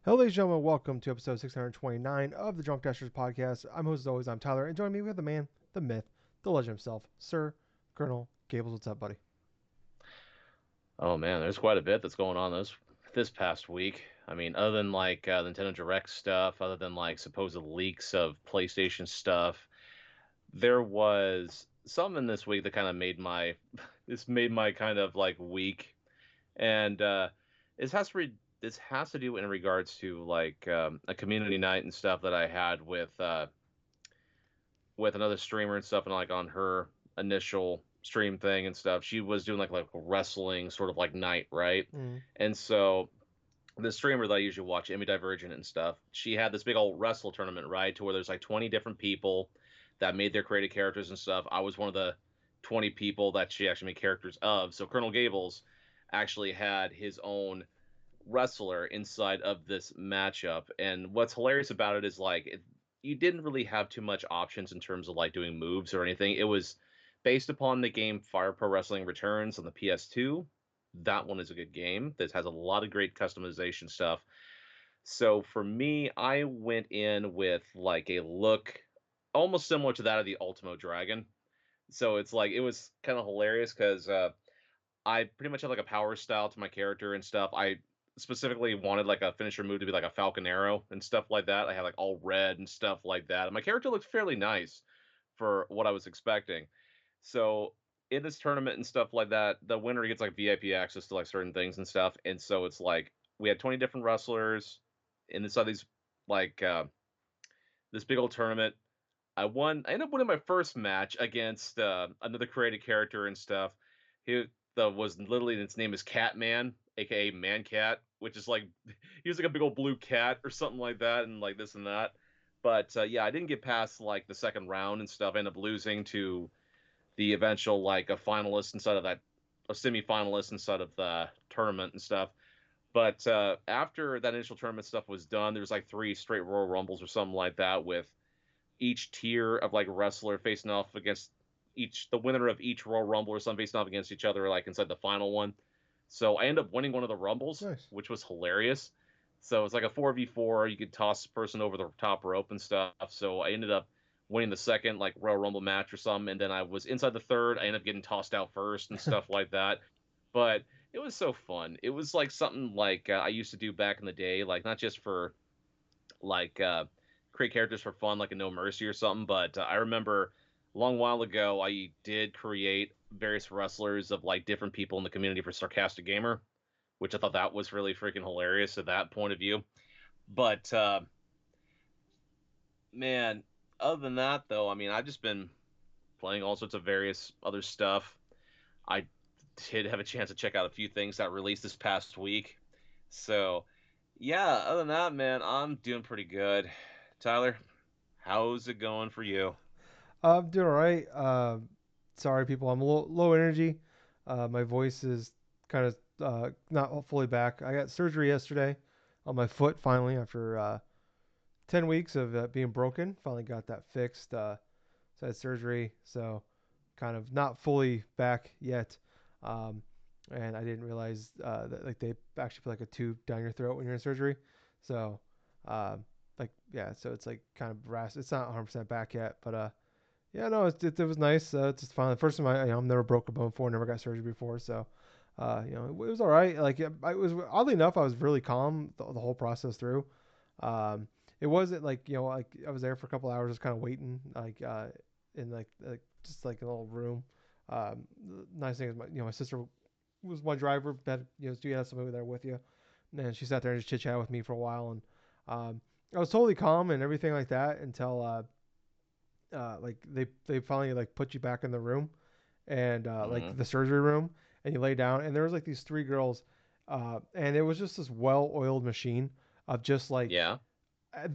Hello, ladies and gentlemen. Welcome to episode 629 of the DrunkNerds podcast. I'm host as always. I'm Tyler, and joining me we have the man, the myth, the legend himself, Sir Colonel Gables. What's up, buddy? Oh man, there's quite a bit that's going on this past week. I mean, other than Nintendo Direct stuff, other than like supposed leaks of PlayStation stuff, there was something this week that kind of made my this made my kind of like week, and this has to do in regards to a community night and stuff that I had with another streamer and stuff, and like on her initial stream thing and stuff. She was doing like a wrestling sort of like night, right? Mm. And so the streamer that I usually watch, Emmy Divergent and stuff, she had this big old wrestle tournament, right? To where there's like 20 different people that made their created characters and stuff. I was one of the 20 people that she actually made characters of. So Colonel Gables actually had his own wrestler inside of this matchup. And what's hilarious about it is you didn't really have too much options in terms of like doing moves or anything. It was based upon the game Fire Pro Wrestling Returns on the PS2. That one is a good game. This has a lot of great customization stuff. So for me, I went in with like a look almost similar to that of the Ultimo Dragon. So it's like it was kind of hilarious because I pretty much had like a power style to my character and stuff. I specifically wanted like a finisher move to be like a Falcon Arrow and stuff like that. I had like all red and stuff like that. And my character looked fairly nice for what I was expecting. So in this tournament and stuff like that, the winner gets like VIP access to like certain things and stuff. And so it's like we had 20 different wrestlers in this these like this big old tournament. I ended up winning my first match against another created character and stuff. He was literally its name is Catman, aka Man Cat, which is like he was like a big old blue cat or something like that, and like this and that. But yeah, I didn't get past like the second round and stuff. I ended up losing to the eventual like a finalist inside of that, a semi-finalist inside of the tournament and stuff. But after that initial tournament stuff was done, there was like three straight Royal Rumbles or something like that with each tier of like wrestler facing off against each the winner of each Royal Rumble or something facing off against each other like inside the final one. So I ended up winning one of the Rumbles, Nice. which was hilarious. So it's like a 4v4. You could toss a person over the top rope and stuff. So I ended up winning the second like Royal Rumble match or something, and then I was inside the third. I ended up getting tossed out first and stuff like that. But it was so fun. It was like something like I used to do back in the day, like not just for like create characters for fun, like a No Mercy or something. But I remember a long while ago, I did create various wrestlers of like different people in the community for Sarcastic Gamer, which I thought that was really freaking hilarious at that point of view. But man, other than that, though, I mean, I've just been playing all sorts of various other stuff. I did have a chance to check out a few things that released this past week. So, yeah, other than that, man, I'm doing pretty good. Tyler, how's it going for you? I'm doing all right. Sorry, people. I'm a little low energy. My voice is kind of not fully back. I got surgery yesterday on my foot finally after 10 weeks of being broken. Finally got that fixed. So I had surgery, so kind of not fully back yet. Um, and I didn't realize that like they actually put like a tube down your throat when you're in surgery. So like yeah, so it's like kind of it's not 100% back yet, but yeah, no, it was nice. It's just finally the first time I've never broke a bone before, never got surgery before, so it was all right. Like I was oddly enough, I was really calm the whole process through. Um, it wasn't like like I was there for a couple hours just kind of waiting like in like just like a little room. The nice thing is my sister was my driver. That you had somebody there with you, and she sat there and just chit chat with me for a while, and I was totally calm and everything like that until like they finally like put you back in the room and like Hmm. the surgery room, and you lay down, and there was like these three girls, and it was just this well-oiled machine of just like Yeah.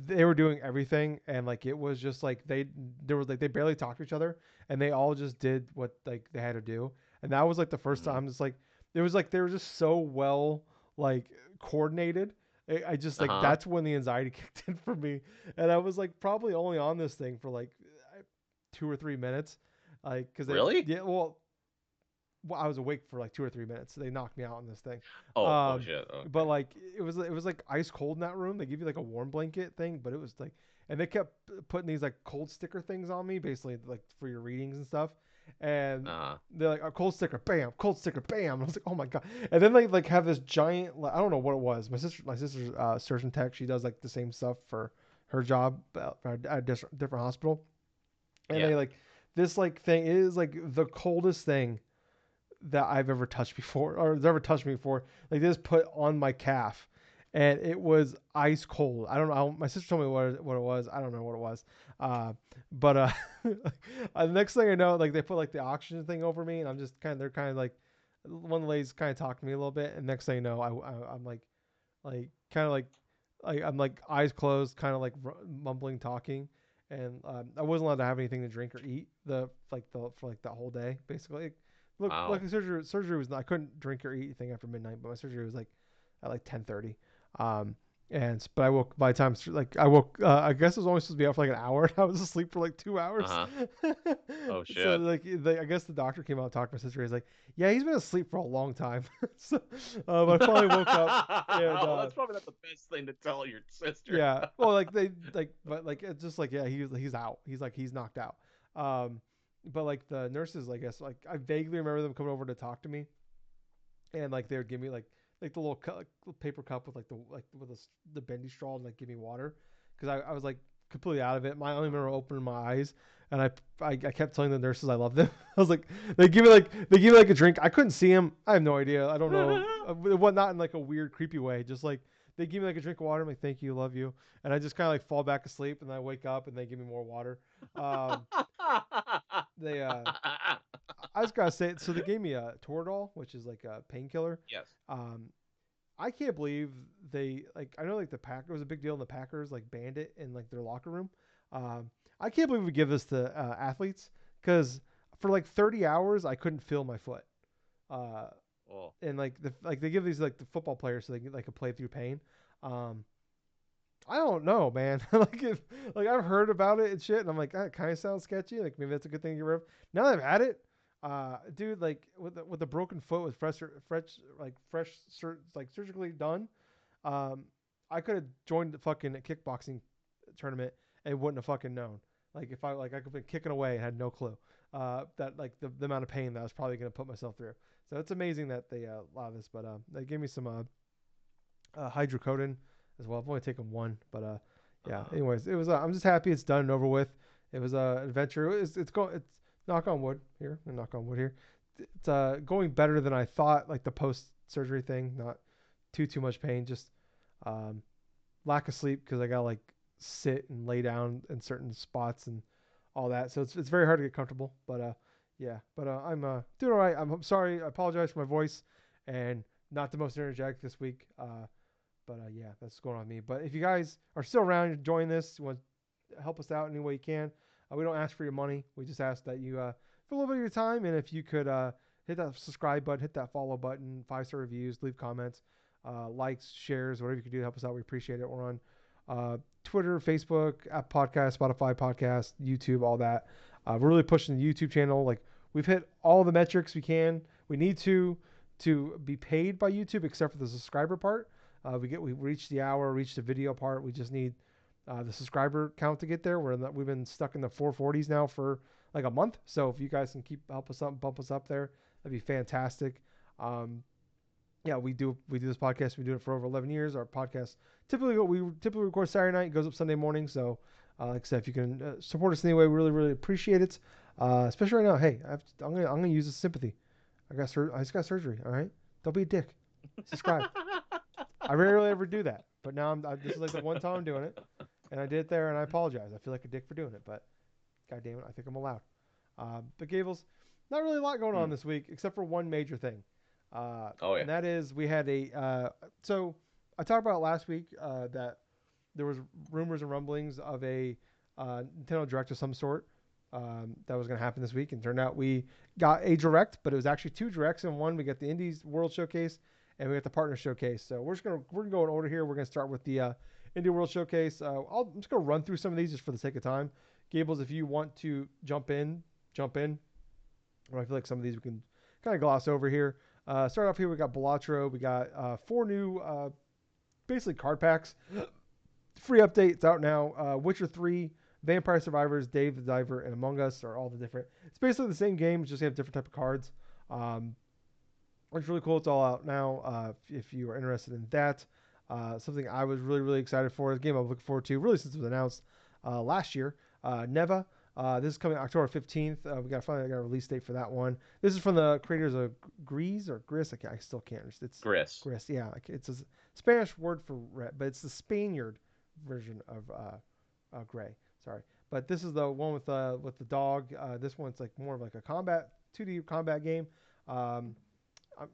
they were doing everything, and like it was just like there was like they barely talked to each other, and they all just did what like they had to do, and that was like the first Hmm. time it's like it was like they were just so well like coordinated. I just like Uh-huh. that's when the anxiety kicked in for me, and I was like probably only on this thing for like 2 or 3 minutes, like because they Really? yeah well well, I was awake for like 2 or 3 minutes. So they knocked me out on this thing. Oh Um, shit. but Okay. like it was like ice cold in that room. They give you like a warm blanket thing, but it was like, and they kept putting these like cold sticker things on me, basically like for your readings and stuff. And Uh they're like a cold sticker, bam, cold sticker, bam. And I was like, oh my god. And then they like have this giant, like, I don't know what it was. My sister's surgeon tech. She does like the same stuff for her job at a different hospital. And yeah. they like this like thing is like the coldest thing that I've ever touched before or has ever touched me before. Like this put on my calf, and it was ice cold. I don't know. My sister told me what it was. I don't know what it was. But the next thing I know, like they put like the oxygen thing over me, and I'm just kind of they're kind of like one of the ladies kind of talked to me a little bit, and next thing you know, I'm like kind of like I'm like eyes closed, kind of like mumbling, talking, and I wasn't allowed to have anything to drink or eat for like that whole day, basically. Look, like Wow. the surgery was I couldn't drink or eat anything after midnight, but my surgery was like at like 10:30. Um, but I woke by the time like I woke, I guess I was only supposed to be out for like an hour. And I was asleep for like 2 hours. Uh-huh. Oh So shit. like I guess the doctor came out and talked to my sister. He's like, yeah, he's been asleep for a long time. So, but I finally woke up and Well, that's probably not the best thing to tell your sister. yeah, well, like they like, but like it's just like yeah, he's out. He's like he's knocked out. Um, but like the nurses, I guess, like I vaguely remember them coming over to talk to me, and like they would give me like the little, like, little paper cup with like the bendy straw and like give me water because I was like completely out of it. I only remember opening my eyes and I kept telling the nurses I love them. I was like they give me like a drink. I couldn't see them. I have no idea. I don't know what, not in like a weird creepy way. Just like they give me like a drink of water. I'm like thank you, love you, and I just kind of like fall back asleep and then I wake up and they give me more water. Um, they I just gotta say, so they gave me a Toradol, which is like a painkiller. Yes. Um, I can't believe they like. I know like the Packers was a big deal, and the Packers like banned it in like their locker room. Um, I can't believe we give this to athletes because for like 30 hours I couldn't feel my foot. Uh, Oh. and like they give these like the football players so they can like play through pain. Um, I don't know, man. Like I've heard about it and shit, and I'm like, that kind of sounds sketchy. Like maybe that's a good thing to get rid of. Now that I've had it, dude, like with the broken foot with like surgically done, um, I could have joined the fucking kickboxing tournament and wouldn't have fucking known. Like if I like I could have been kicking away and had no clue. That like the amount of pain that I was probably gonna put myself through. So it's amazing that they allow this, but they gave me some hydrocodone as well. I've only taken one, but yeah. Uh, Anyways, it was. I'm just happy it's done and over with. It was an adventure. It's going. It's knock on wood here. Knock on wood here. It's going better than I thought. Like the post surgery thing, not too much pain. Just um, lack of sleep because I got to like sit and lay down in certain spots and all that. So it's very hard to get comfortable. But yeah. But I'm doing all right. I'm sorry. I apologize for my voice and not the most energetic this week. But yeah, that's what's going on with me. But if you guys are still around, enjoying this, you want to help us out any way you can, we don't ask for your money. We just ask that you, for a little bit of your time, and if you could hit that subscribe button, hit that follow button, 5-star reviews, leave comments, likes, shares, whatever you can do to help us out. We appreciate it. We're on Twitter, Facebook, App Podcast, Spotify Podcast, YouTube, all that. We're really pushing the YouTube channel. Like we've hit all the metrics we can. We need to be paid by YouTube, except for the subscriber part. We reached the hour, reached the video part. We just need the subscriber count to get there. We've been stuck in the 440s now for like a month. So if you guys can help us up, bump us up there, that'd be fantastic. Um, yeah, we do this podcast. We do it for over 11 years. Our podcast we typically record Saturday night. It goes up Sunday morning. So like I said, if you can support us anyway, we really appreciate it. Especially right now. Hey, I'm gonna use the sympathy. I just got surgery. All right, don't be a dick. Subscribe. I rarely ever do that, but now this is like the one time I'm doing it, and I did it there, and I apologize. I feel like a dick for doing it, but god damn it, I think I'm allowed. But Gables, not really a lot going on hmm. this week except for one major thing, Oh yeah. and that is we had a. So I talked about last week that there was rumors and rumblings of a Nintendo Direct of some sort that was going to happen this week, and turned out we got a Direct, but it was actually two Directs in one. We got the Indies World Showcase, and we got the Partner Showcase. So we're gonna go in order here. We're gonna start with the Indie World Showcase. I'm just gonna run through some of these just for the sake of time. Gables, if you want to jump in. But I feel like some of these we can kind of gloss over here. Start off here, we got Balatro. We got 4 new, basically card packs. Free updates out now. Witcher 3, Vampire Survivors, Dave the Diver, and Among Us are all the different. It's basically the same game, just you have different type of cards. Um, it's really cool. It's all out now. If you are interested in that, something I was really excited for. The game I'm looking forward to really since it was announced last year. Neva. This is coming October 15th. We got finally got a release date for that one. This is from the creators of Grease or Gris. I still can't understand. It's Gris. Gris. Yeah, it's a Spanish word for red, but it's the Spaniard version of gray. Sorry, but this is the one with the dog. This one's like more of like a combat 2D combat game. Um,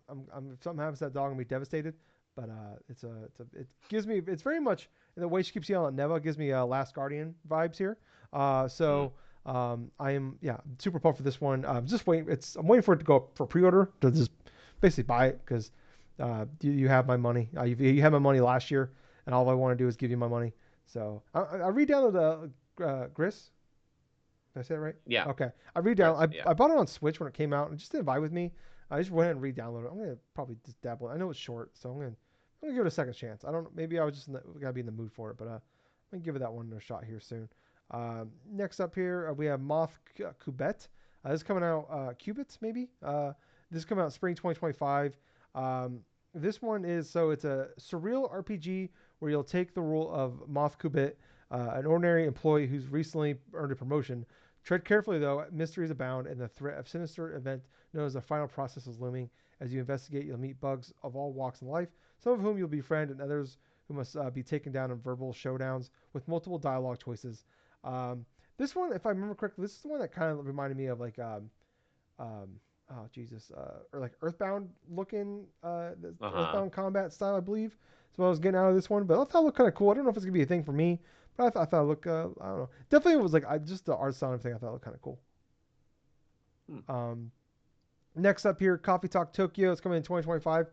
I'm if something happens to that dog, I'm gonna be devastated. But it gives me it's very much in the way she keeps yelling at Neva gives me Last Guardian vibes here. Mm. I am super pumped for this one. Just waiting. I'm waiting for it to go up for pre-order to just basically buy it because you have my money. You had my money last year, and all I want to do is give you my money. So I re-downloaded Gris. Did I say it right? Yeah, Okay. I re-download. Gris. Yeah. I bought it on Switch when it came out, and it just didn't vibe with me. I just went ahead and re-downloaded it. I'm gonna probably just dabble. I know it's short, so I'm gonna give it a second chance. I don't know. Maybe I was just gotta be in the mood for it, but I'm gonna give it that one a shot here soon. Next up here we have Moth Kubet. This is coming out Qubits maybe. This is coming out spring 2025. This one is it's a surreal RPG where you'll take the role of Moth Kubit, an ordinary employee who's recently earned a promotion. Tread carefully, though, mysteries abound, and the threat of sinister event known as the final process is looming. As you investigate, you'll meet bugs of all walks in life, some of whom you'll befriend, and others who must be taken down in verbal showdowns with multiple dialogue choices. This one, if I remember correctly, this is the one that kind of reminded me of like, oh Jesus, or like Earthbound looking, the Uh huh. Earthbound combat style, I believe. So I was getting out of this one, but I thought it looked kind of cool. I don't know if it's gonna be a thing for me, but I thought it looked, I don't know. Definitely, it was like just the art style and everything. I thought it looked kind of cool. Hmm. Um, Next up here, Coffee Talk Tokyo. It's coming in 2025.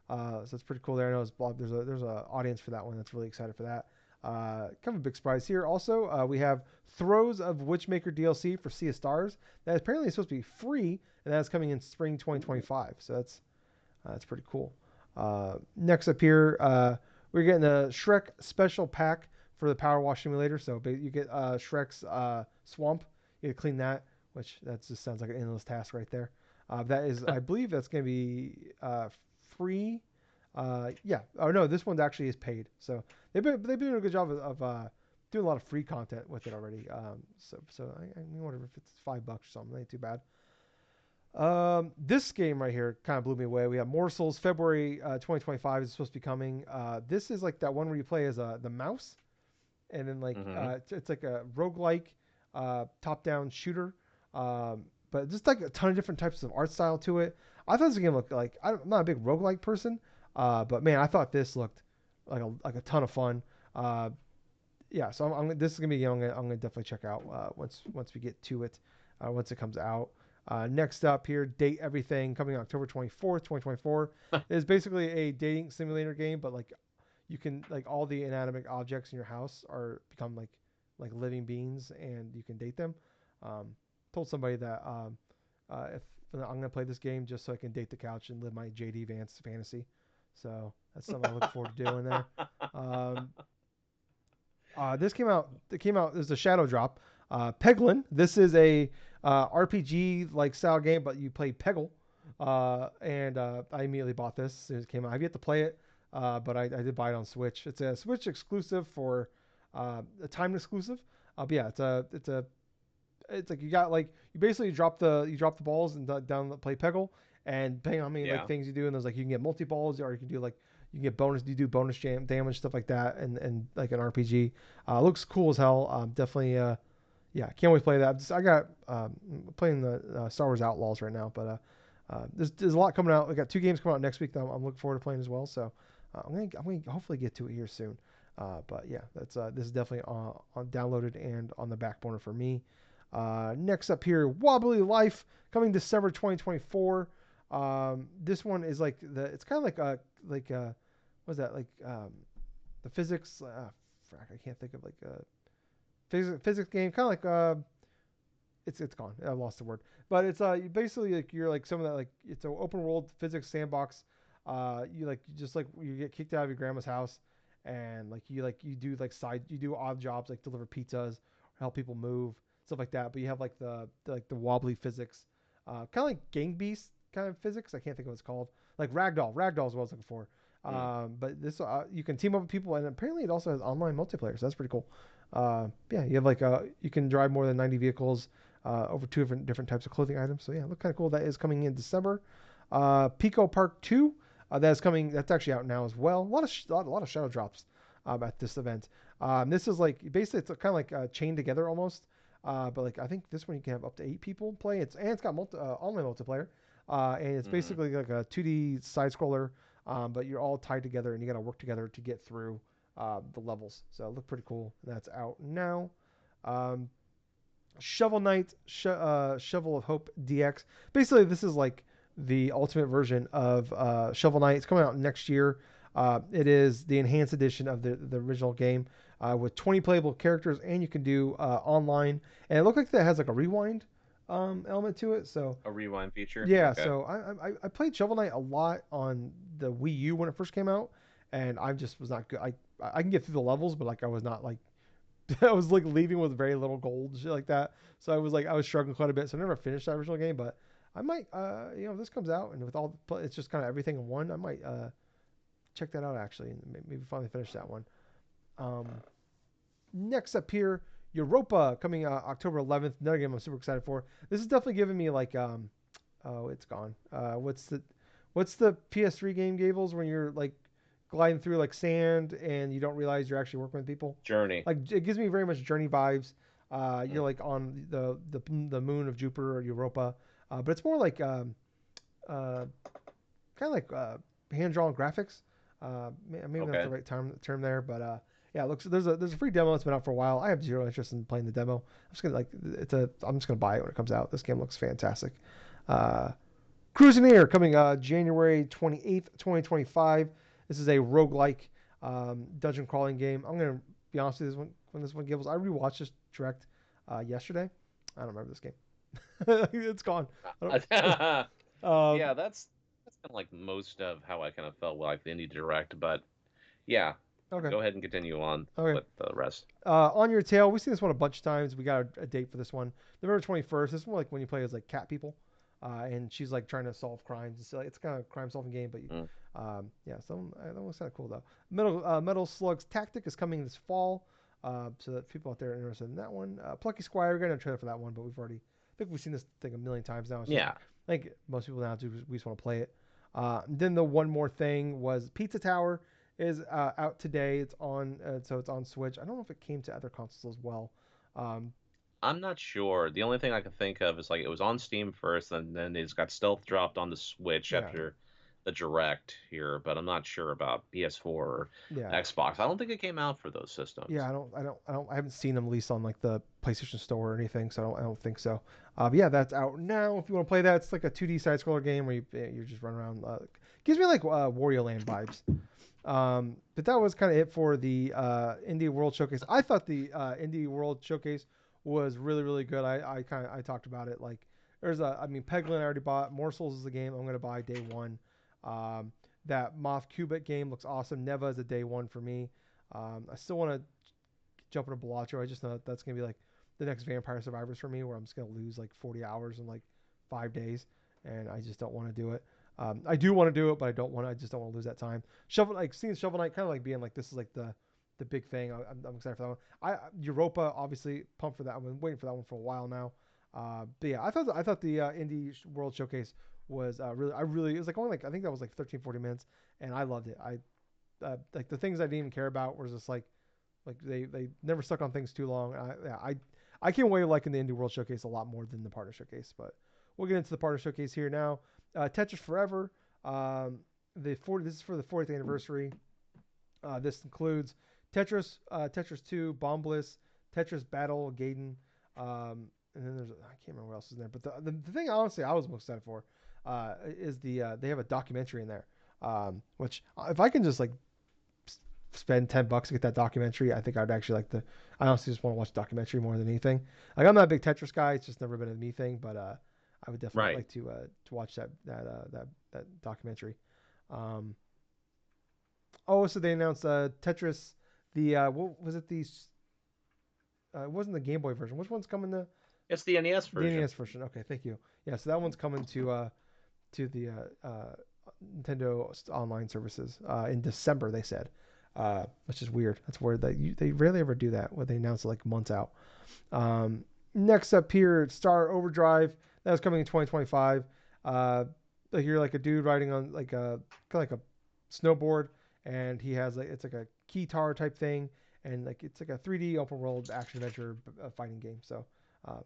So it's pretty cool there. I know there's a audience for that one that's really excited for that. Kind of a big surprise here. Also, we have Throes of Witchmaker DLC for Sea of Stars. That apparently is supposed to be free, and that's coming in spring 2025. So that's pretty cool. Next up here, we're getting the Shrek special pack for the Power Wash Simulator. So you get Shrek's swamp. You get to clean that, which that just sounds like an endless task right there. That is, I believe that's going to be free. Yeah. Oh no, this one actually is paid. So they've been doing a good job of doing a lot of free content with it already. I wonder if it's $5 or something. Ain't too bad. This game right here kind of blew me away. We have Morsels, February 2025 is supposed to be coming. This is like that one where you play as the mouse, and then like Mm-hmm. it's like a roguelike top-down shooter. But just like a ton of different types of art style to it. I thought this game looked like I'm not a big roguelike person, but man, I thought this looked like a ton of fun. Uh, yeah, so this is gonna be I'm gonna definitely check out once we get to it, once it comes out. Next up here, Date Everything coming October 24th, 2024. It is basically a dating simulator game, but like you can like all the inanimate objects in your house are become like living beings, and you can date them. Um, Told somebody that if I'm gonna play this game just so I can date the couch and live my JD Vance fantasy. So that's something I look forward to doing there. Um, this came out. It came out. There's a Shadow Drop. Peglin. This is a RPG like style game, but you play Peggle. And I immediately bought this as soon as it came out. I've yet to play it, but I did buy it on Switch. It's a Switch exclusive for a time exclusive. But yeah, it's like you basically drop the balls and down the play Peggle, and depending on how many like Yeah. things you do, and there's like you can get multi balls, or you can do like you can get bonus, you do bonus jam damage stuff like that, and like an RPG. Looks cool as hell. Definitely yeah, can't wait to play that. I got playing the Star Wars Outlaws right now, but there's a lot coming out. We got 2 games coming out next week that I'm looking forward to playing as well. So I'm gonna hopefully get to it here soon. But yeah, this is definitely on downloaded and on the back burner for me. Next up here, Wobbly Life coming December 2024. This one is like it's kind of what's that like the physics. Frack, I can't think of like a physics game. Kind of like it's gone. I lost the word, but it's basically like you're like some of that like it's an open world physics sandbox. You like just like you get kicked out of your grandma's house, and you do like you do odd jobs like deliver pizzas, or help people move, stuff like that. But you have like the wobbly physics, kind of like Gang Beast kind of physics. I can't think of what it's called. Like Ragdoll. Ragdoll is what I was looking for. Mm. But this you can team up with people, and apparently it also has online multiplayer. So that's pretty cool. Yeah, you have like you can drive more than 90 vehicles, over two different types of clothing items. So yeah, look kind of cool. That is coming in December. Pico Park 2, that's coming. That's actually out now as well. A lot of shadow drops at this event. This is like basically it's kind of like chained together almost. But like I think this one you can have up to 8 people play. It's got online multiplayer. And it's Mm-hmm. basically like a 2D side scroller, but you're all tied together and you got to work together to get through the levels. So it looked pretty cool. That's out now. Um, Shovel Knight, Shovel of Hope DX. Basically, this is like the ultimate version of Shovel Knight. It's coming out next year. It is the enhanced edition of the original game with 20 playable characters, and you can do online. And it looked like that has like a rewind element to it. So A rewind feature. yeah, Okay. so I played Shovel Knight a lot on the Wii U when it first came out, and I just was not good. I can get through the levels, but like I was not like I was like leaving with very little gold, shit like that. So I was struggling quite a bit. So I never finished that original game, but I might, if this comes out and with all, it's just kind of everything in one. I might check that out actually, and maybe finally finish that one. Um, Next up here, Europa coming October 11th. Another game I'm super excited for. This is definitely giving me like, oh, it's gone. What's the PS3 game, Gables, when you're like gliding through like sand and you don't realize you're actually working with people? Journey. Like it gives me very much Journey vibes. You're Mm. like on the moon of Jupiter or Europa, but it's more like uh, kind of like hand drawn graphics. Maybe not the Okay. right term there, but yeah, it looks there's a free demo that's been out for a while. I have zero interest in playing the demo. I'm just gonna like I'm just gonna buy it when it comes out. This game looks fantastic. Uh, Cruiseneer coming January 28th, 2025. This is a roguelike dungeon crawling game. I'm going to be honest with you, this one gives. I rewatched this direct yesterday. I don't remember this game. It's gone. I don't, Yeah, that's kind of like most of how I kind of felt like the indie direct, but yeah, okay. go ahead and continue on Okay. with the rest. On Your Tail, we've seen this one a bunch of times. We got a date for this one. November 21st. This is more like when you play as like cat people. And she's like trying to solve crimes. It's kind of a crime solving game, but Mm. yeah, that was kind of cool though. Metal Slug's Tactic is coming this fall, so that people out there are interested in that one. Plucky Squire, we're gonna trailer for that one, but I think we've seen this thing a million times now. It's just, Yeah, I think most people now do. We just want to play it. Then the one more thing was Pizza Tower is out today. So it's on Switch. I don't know if it came to other consoles as well. Um, I'm not sure. The only thing I can think of is like it was on Steam first, and then it's got stealth dropped on the Switch yeah, after the direct here, but I'm not sure about PS4 or yeah. Xbox. I don't think it came out for those Yeah, systems. I haven't seen them released on like the PlayStation Store or anything, so I don't think so. But yeah, that's out now. If you want to play that, it's like a 2D side scroller game where you just run around. Gives me like Wario Land vibes. But that was kind of it for the Indie World Showcase. I thought the Indie World Showcase was really good. I talked about it like I mean Peglin I already bought. Morsels is the game I'm gonna buy day one. Um, that Moth Cubit game looks awesome. Neva is a day one for me. I still want to jump into Balatro. I just know that's gonna be like the next Vampire Survivors for me, where I'm just gonna lose like 40 hours in like 5 days, and I just don't want to do it. I do want to do it, but I don't want. I just don't want to lose that time. Seeing Shovel Knight, kind of like being like this is like the big thing. I'm excited for that one. Europa, obviously pumped for that one. Waiting for that one for a while now. But yeah, I thought the Indie World Showcase was really it was like only like I think that was like 13-14 minutes, and I loved it. I like the things I didn't even care about was just like they never stuck on things too long. I came away liking the Indie World Showcase a lot more than the Partner Showcase. But we'll get into the Partner Showcase here now. Tetris Forever. This is for the 40th anniversary. This includes Tetris 2, Bomb Bliss, Tetris Battle, Gaiden, and then I can't remember what else is in there. But the thing honestly I was most excited for is they have a documentary in there, which if I can just like spend $10 to get that documentary, I think I'd actually like to. I honestly just want to watch the documentary more than anything. Like I'm not a big Tetris guy; it's just never been a me thing. But I would definitely Right. like to watch that documentary. Um, oh, so they announced Tetris. The what was it? It wasn't the Game Boy version. Which one's coming to It's the NES the version. NES version? Okay, thank you. Yeah, so that one's coming to the Nintendo online services in December. They said, which is weird. That's weird that they rarely ever do that. Where they announce it like months out. Next up here, Star Overdrive. That was coming in 2025. Like you're like a dude riding on like a kind of like a snowboard, and he has like it's like a keytar type thing, and like it's like a 3D open world action adventure fighting game. So uh,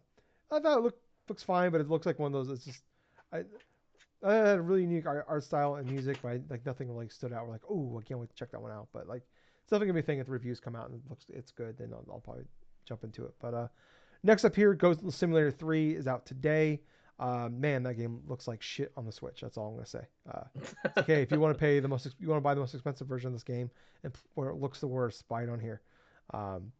I thought looks fine, but it looks like one of those. It's just I, I had a really unique art style and music, but like nothing like stood out. We're like, oh, I can't wait to check that one out. But like, it's definitely gonna be a thing if the reviews come out and it's good. Then I'll probably jump into it. But next up here, Ghost Simulator 3 is out today. Man, that game looks like shit on the Switch. That's all I'm gonna say. It's like, hey, if you want to you want to buy the most expensive version of this game, and where it looks the worst, buy it on here. Um,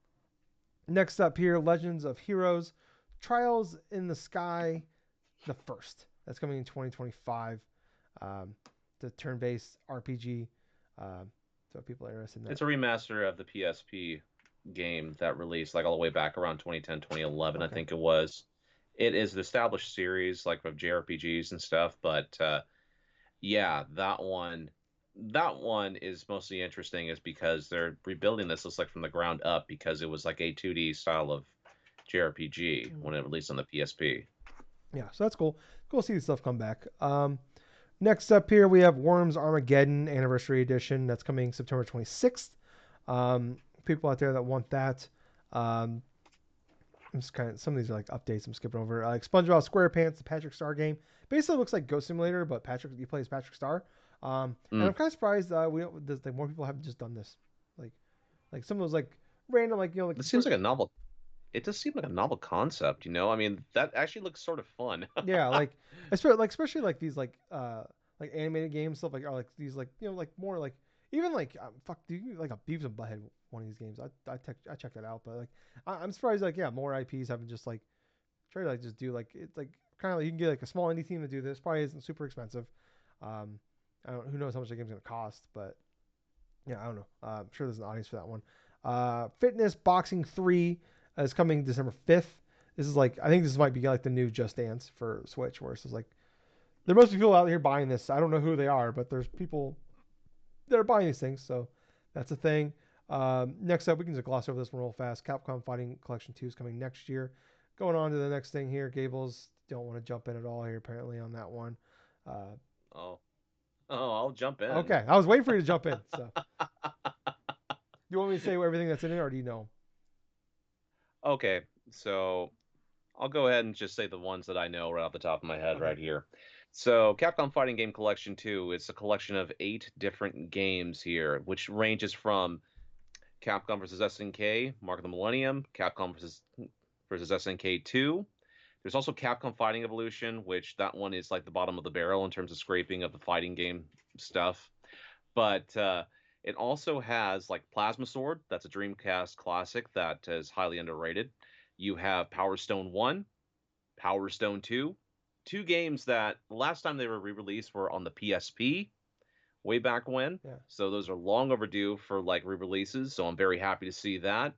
Next up here, Legends of Heroes, Trials in the Sky, the first. That's coming in 2025. The turn-based RPG. So people are interested in that. It's a remaster of the PSP game that released like all the way back around 2010, 2011, I Okay. think it was. It is an established series like of JRPGs and stuff, but yeah, that one is mostly interesting is because they're rebuilding this looks like from the ground up because it was like a 2D style of JRPG when it released on the PSP. Yeah, so that's cool. Cool to see this stuff come back. Next up here, we have Worms Armageddon Anniversary Edition. That's coming September 26th. People out there that want that. Um, I'm just kind of some of these are like updates. I'm skipping over. Like SpongeBob SquarePants, the Patrick Star game. Basically, looks like Ghost Simulator, but Patrick you play as Patrick Star. And I'm Mm. kind of surprised we don't. Like more people haven't just done this. Like some of those like random like This seems like a novel. It does seem like a novel concept, you know? I mean, that actually looks sort of fun. yeah especially like these like animated games stuff like are like these like like more like even like fuck do you like a Beavis and Butthead one of these games I checked that out but like I'm surprised like yeah more IPs haven't just like try to like just do like it's like kind of like you can get like a small indie team to do this probably isn't super expensive. um I don't who knows how much the game's gonna cost but yeah I don't know I'm sure there's an audience for that one. Fitness Boxing 3 is coming December 5th. This is like I think this might be like the new Just Dance for Switch, where it's just like there must be people out here buying this. I don't know who they are, but there's people that are buying these things, so that's a thing. Next up, we can just gloss over this one real fast. Capcom Fighting Collection 2 is coming next year. Going on to the next thing here, Gables don't want to jump in at all here apparently on that one. Uh, Oh, I'll jump in. okay, I was waiting for you to jump in. So, you want me to say everything that's in it, or do you know? Okay, so I'll go ahead and just say the ones that I know right off the top of my head Okay, right here. So, Capcom Fighting Game Collection 2, it's a collection of 8 different games here, which ranges from Capcom versus SNK, Mark of the Millennium, Capcom versus SNK 2. There's also Capcom Fighting Evolution, which that one is like the bottom of the barrel in terms of scraping of the fighting game stuff. But it also has like Plasma Sword, that's a Dreamcast classic that is highly underrated. You have Power Stone 1, Power Stone 2, two games that the last time they were re-released were on the PSP way back when. yeah. So those are long overdue for like re-releases. So I'm very happy to see that.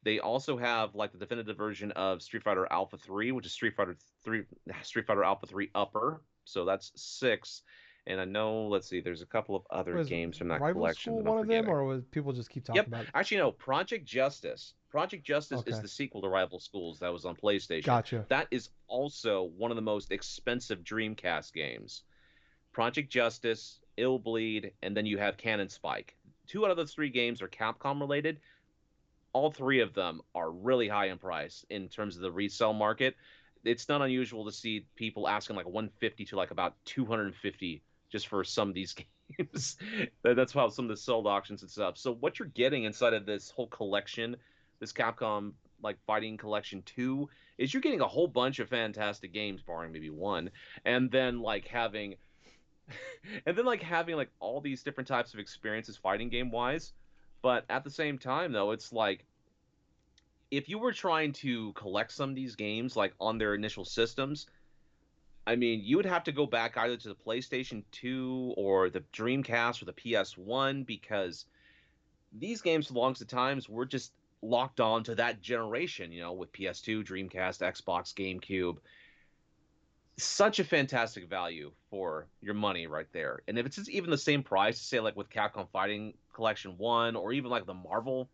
They also have like the definitive version of Street Fighter Alpha 3, which is Street Fighter Alpha 3 Upper. So that's 6. And I know, let's see, there's a couple of other Was games from that Rival collection School that I'm one of them, forgetting. or was people just keep talking Yep. about it? Actually, no. Project Justice. Project Justice is Okay, the sequel to Rival Schools that was on PlayStation. gotcha. That is also one of the most expensive Dreamcast games. Project Justice, Ill Bleed, and then you have Cannon Spike. Two out of those 3 games are Capcom related. All 3 of them are really high in price in terms of the resale market. It's not unusual to see people asking like 150 to like about 250 just for some of these games. That's how some of the sold auctions and stuff. So what you're getting inside of this whole collection, this Capcom like Fighting Collection 2, is you're getting a whole bunch of fantastic games, barring maybe one, and then like having and then like having like all these different types of experiences fighting game wise, But at the same time, though, it's like if you were trying to collect some of these games like on their initial systems, I mean, you would have to go back either to the PlayStation 2 or the Dreamcast or the PS1 because these games, belongs to times, were just locked on to that generation, with PS2, Dreamcast, Xbox, GameCube. Such a fantastic value for your money right there. And if it's just even the same price, say like with Capcom Fighting Collection 1 or even like the Marvel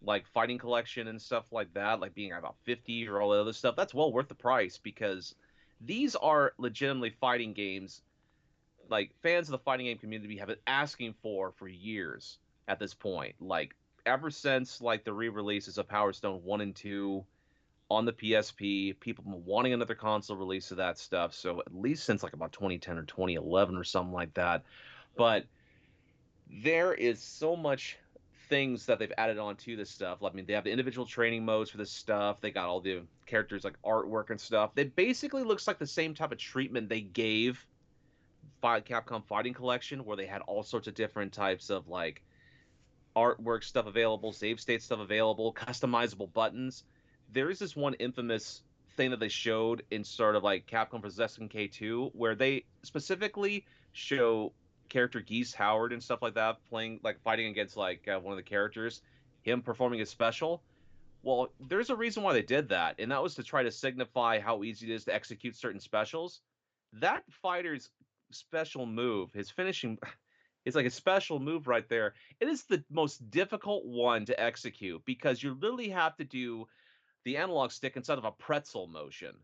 like fighting collection and stuff like that, like being about 50 or all that other stuff, that's well worth the price because these are legitimately fighting games like fans of the fighting game community have been asking for years at this point. Like ever since like the re-releases of Power Stone 1 and 2 on the PSP, people have been wanting another console release of that stuff. So at least since like about 2010 or 2011 or something like that. But there is so much things that they've added on to this stuff. I mean, they have the individual training modes for this stuff. They got all the characters like artwork and stuff. It basically looks like the same type of treatment they gave Capcom Fighting Collection, where they had all sorts of different types of like artwork stuff available, save state stuff available, customizable buttons. There is this one infamous thing that they showed in sort of like Capcom vs. SNK2, where they specifically show character Geese Howard and stuff like that playing like fighting against like one of the characters, him performing a special. Well, there's a reason why they did that, and that was to try to signify how easy it is to execute certain specials. That fighter's special move, his finishing, it's like a special move right there. It is the most difficult one to execute because you literally have to do the analog stick instead of a pretzel motion.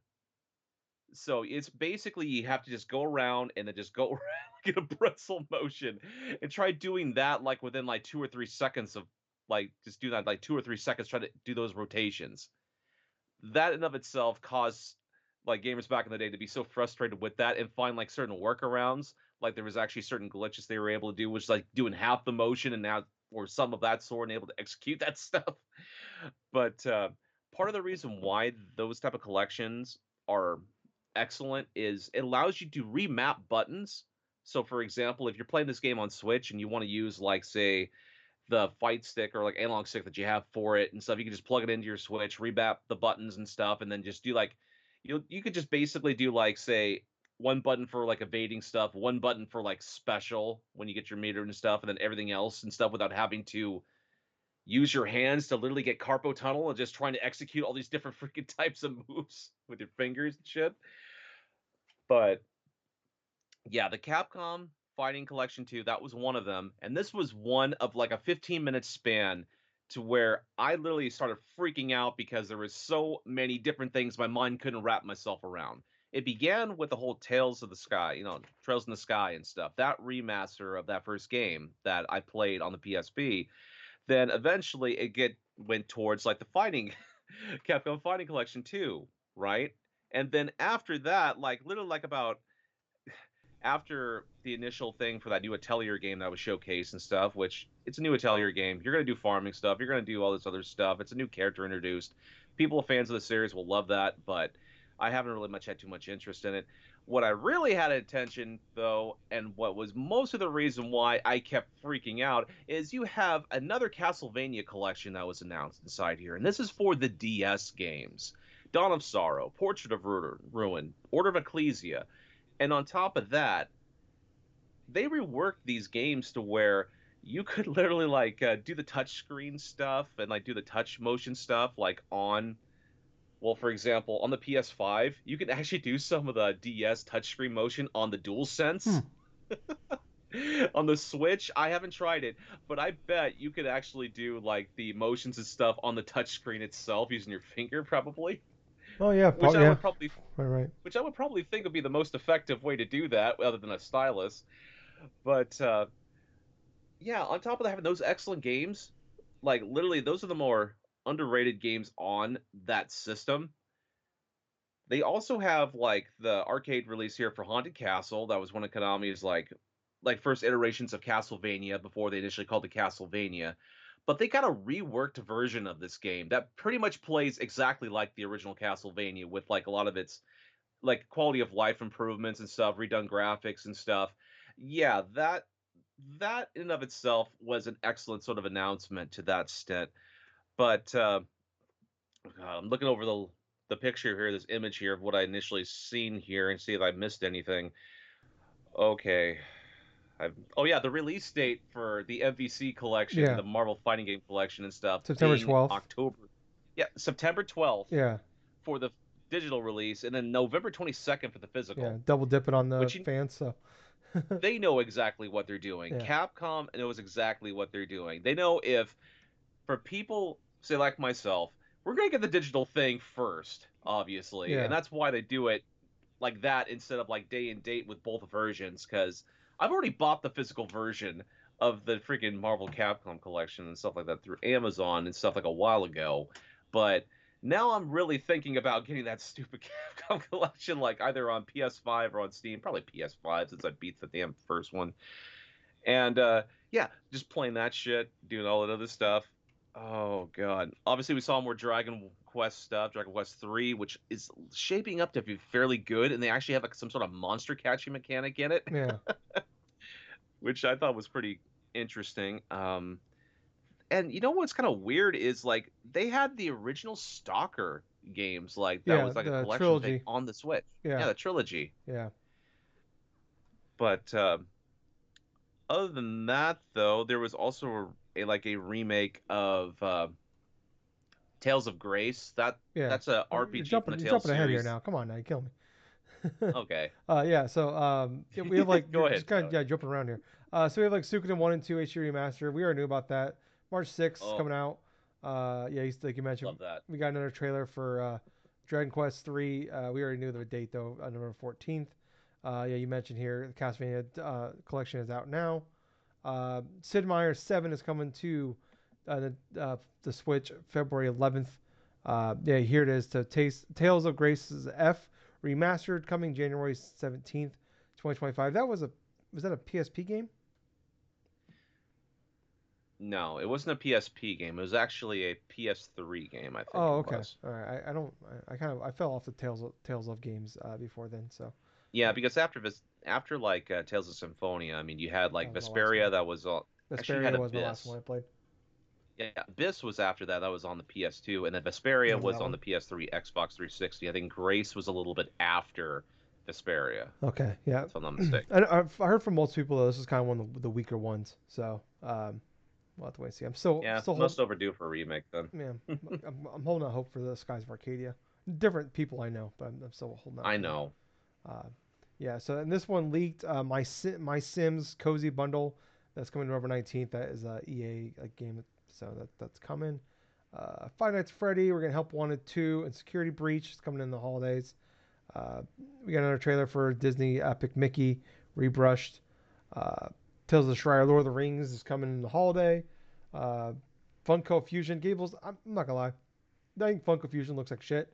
So it's basically you have to just go around and then just go around like in a pretzel motion and try doing that like within like 2 or 3 seconds of like just do that like 2 or 3 seconds, try to do those rotations. That in of itself caused like gamers back in the day to be so frustrated with that and find like certain workarounds. Like there was actually certain glitches they were able to do, which like doing half the motion and now or some of that sort and able to execute that stuff. But part of the reason why those type of collections are excellent is it allows you to remap buttons. So for example, if you're playing this game on Switch and you want to use like say the fight stick or like analog stick that you have for it and stuff. You can just plug it into your Switch, remap the buttons and stuff, and then just do like you could just basically do like say one button for like evading stuff, one button for like special when you get your meter and stuff, and then everything else and stuff without having to use your hands to literally get carpal tunnel and just trying to execute all these different freaking types of moves with your fingers and shit. But yeah, the Capcom Fighting Collection 2, that was one of them. And this was one of like a 15-minute span to where I literally started freaking out because there was so many different things my mind couldn't wrap myself around. It began with the whole Tales of the Sky, Trails in the Sky and stuff. That remaster of that first game that I played on the PSP. Then eventually went towards like the fighting Capcom Fighting Collection 2, right? And then after that, like literally like about after the initial thing for that new Atelier game that was showcased and stuff, which it's a new Atelier game. You're gonna do farming stuff. You're gonna do all this other stuff. It's a new character introduced. People fans of the series will love that, but I haven't really had too much interest in it. What I really had attention though, and what was most of the reason why I kept freaking out, is you have another Castlevania collection that was announced inside here, and this is for the DS games. Dawn of Sorrow, Portrait of Ruin, Order of Ecclesia, and on top of that, they reworked these games to where you could literally like do the touch screen stuff and like do the touch motion stuff like on well for example on the PS5 you can actually do some of the DS touchscreen motion on the Hmm. DualSense. On the Switch I haven't tried it, but I bet you could actually do like the motions and stuff on the touchscreen itself using your finger probably, Oh yeah, which I yeah. would probably Right, right. which I would probably think would be the most effective way to do that other than a stylus. But yeah, on top of having those excellent games, like literally those are the more underrated games on that system. They also have like the arcade release here for Haunted Castle. That was one of Konami's like first iterations of Castlevania before they initially called it Castlevania. But they got a reworked version of this game that pretty much plays exactly like the original Castlevania with like a lot of its like quality of life improvements and stuff, redone graphics and stuff. Yeah, that that in and of itself was an excellent sort of announcement to that stint. But I'm looking over the picture here, this image here of what I initially seen here, and see if I missed anything. Okay. Oh yeah, the release date for the MVC collection, Yeah, the Marvel Fighting Game collection and stuff, September being 12th. October. Yeah, September 12th Yeah, for the digital release, and then November 22nd for the yeah, physical. double dipping on the Which fans. So they know exactly what they're doing. yeah, Capcom knows exactly what they're doing. They know if for people say like myself, we're gonna get the digital thing first, obviously, and yeah, that's why they do it like that instead of like day and date with both versions. Because I've already bought the physical version of the freaking Marvel Capcom collection and stuff like that through Amazon and stuff like a while ago, but now I'm really thinking about getting that stupid Capcom collection, like either on PS5 or on Steam. Probably PS5 since I beat the damn first one. And yeah, just playing that shit, doing all that other stuff. Oh god. Obviously we saw more Dragon Quest stuff, Dragon Quest 3, which is shaping up to be fairly good, and they actually have like some sort of monster catching mechanic in it, yeah, which I thought was pretty interesting. And you know what's kind of weird is like they had the original Stalker games, like that yeah. was like a The collection thing trilogy. on the Switch. Yeah, Yeah, the trilogy. yeah, But other than that, though, there was also like a remake of Tales of Grace. yeah. That's a You're RPG from jumping. the You're Tales jumping ahead here series. now. Come on, now you kill me. Okay, Yeah, so yeah, we have like you're go just ahead, kind of Tyler. yeah jumping around here. So we have like Suikoden 1 and 2 HD remaster. We already knew about that. March 6th Oh, coming out. Yeah, he's, like you mentioned, love that. we got another trailer for Dragon Quest 3. We already knew the date though, November 14th. Yeah, you mentioned here the Castlevania collection is out now. Sid Meier's 7 is coming to the Switch February 11th. Yeah, here it is. To taste Tales of Grace's F remastered coming January 17th, 2025. Was that a PSP game? No, it wasn't a PSP game. It was actually a PS3 game, I think Oh, it okay. was. All right. I don't. I kind of I fell off the Tales of games before then. So Yeah, yeah, because after like Tales of Symphonia, I mean, you had that like was my last one. Vesperia that was on. Actually, you Vesperia had was my last one Abyss. I played. Yeah, Abyss was after that. That was on the PS2, and then I Vesperia remember was that on one. the PS3, Xbox 360. I think Grace was a little bit after Vesperia, Okay, yeah. if I'm not mistaken. I've heard from most people though this is kind of one of the weaker ones. So we'll have to wait and see. I'm still Yeah, still hold, most overdue for a remake then. man. I'm holding out hope for the Skies of Arcadia. Different people I know, but I'm still holding out I for that. know. Uh, yeah. So and this one leaked. My Sims Cozy Bundle that's coming November 19th. That is a EA game. So that's coming. Five Nights at Freddy. We're gonna help Wanted 2 and Security Breach. It's coming in the holidays. Uh, we got another trailer for Disney Epic Mickey rebrushed. Uh, Tales of the Shire, Lord of the Rings is coming in the holiday. Uh, Funko Fusion Gables. I'm not gonna lie, I think Funko Fusion looks like shit,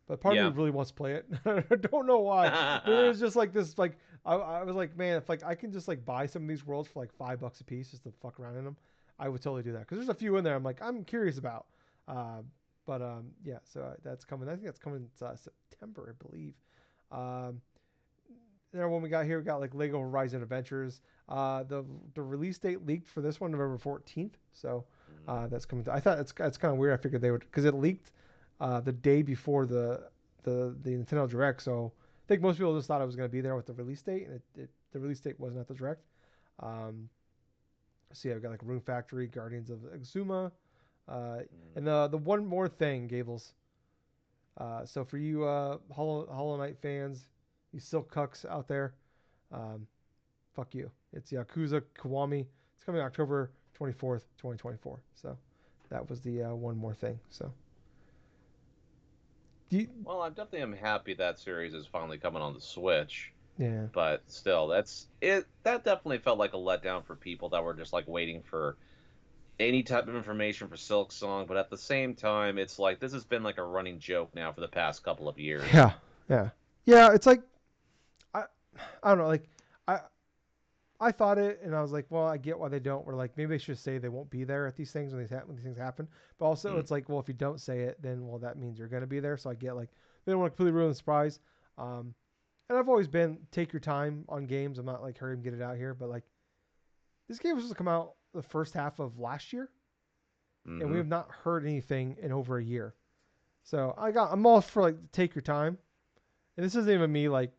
but part of me Yeah. really wants to play it. I don't know why. There is just like this like I was like, man, if like I can just like buy some of these worlds for like $5 a piece just to fuck around in them, I would totally do that because there's a few in there I'm curious about. Uh, but yeah, so that's coming. I think that's coming September, I believe. Um, then one we got here, we got like Lego Horizon Adventures. The release date leaked for this one November 14th, so that's coming. I thought it's kind of weird. I figured they would because it leaked the day before the Nintendo Direct, so I think most people just thought it was going to be there with the release date, and the release date wasn't at the Direct. Um, so yeah, we got like Rune Factory, Guardians of Exuma, uh, and the one more thing, Gables. So for you Hollow Knight fans, you silk cucks out there, um, fuck you. It's Yakuza Kiwami. It's coming October 24th, 2024. So that was the one more thing. So you, Well, I definitely am happy that series is finally coming on the Switch, yeah, but still, that's it. That definitely felt like a letdown for people that were just like waiting for any type of information for Silk Song. But at the same time, it's like this has been like a running joke now for the past couple of years. yeah, yeah, yeah. It's like I, I don't know. Like I, I thought it, and I was like, well, I get why they don't. We're like, maybe they should say they won't be there at these things when these things happen. But also, Mm. it's like, well, if you don't say it, then well, that means you're gonna be there. So I get like they don't want to completely ruin the surprise. Um, and I've always been take your time on games. I'm not like hurry and get it out here, but like This game was supposed to come out the first half of last year, and we Mm-hmm. have not heard anything in over a year. So I'm all for like take your time. And this isn't even me like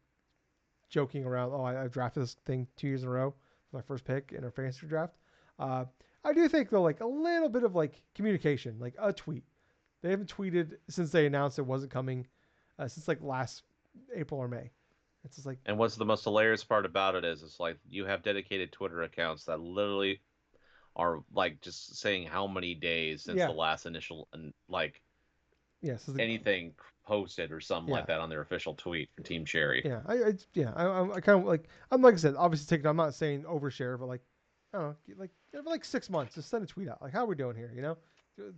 joking around. Oh, I drafted this thing 2 years in a row for my first pick in our fantasy draft. Uh, I do think though like a little bit of like communication, like a tweet. They haven't tweeted since they announced it wasn't coming, since like last April or May. It's just like And what's the most hilarious part about it is it's like you have dedicated Twitter accounts that literally are like just saying how many days since the yeah, last initial and like yeah, so the, anything posted or something yeah, like that on their official tweet for Team Cherry. yeah. I kind of like I'm like I said, obviously taking. I'm not saying overshare, but like I don't know, like every like 6 months, just send a tweet out. Like, how are we doing here? You know,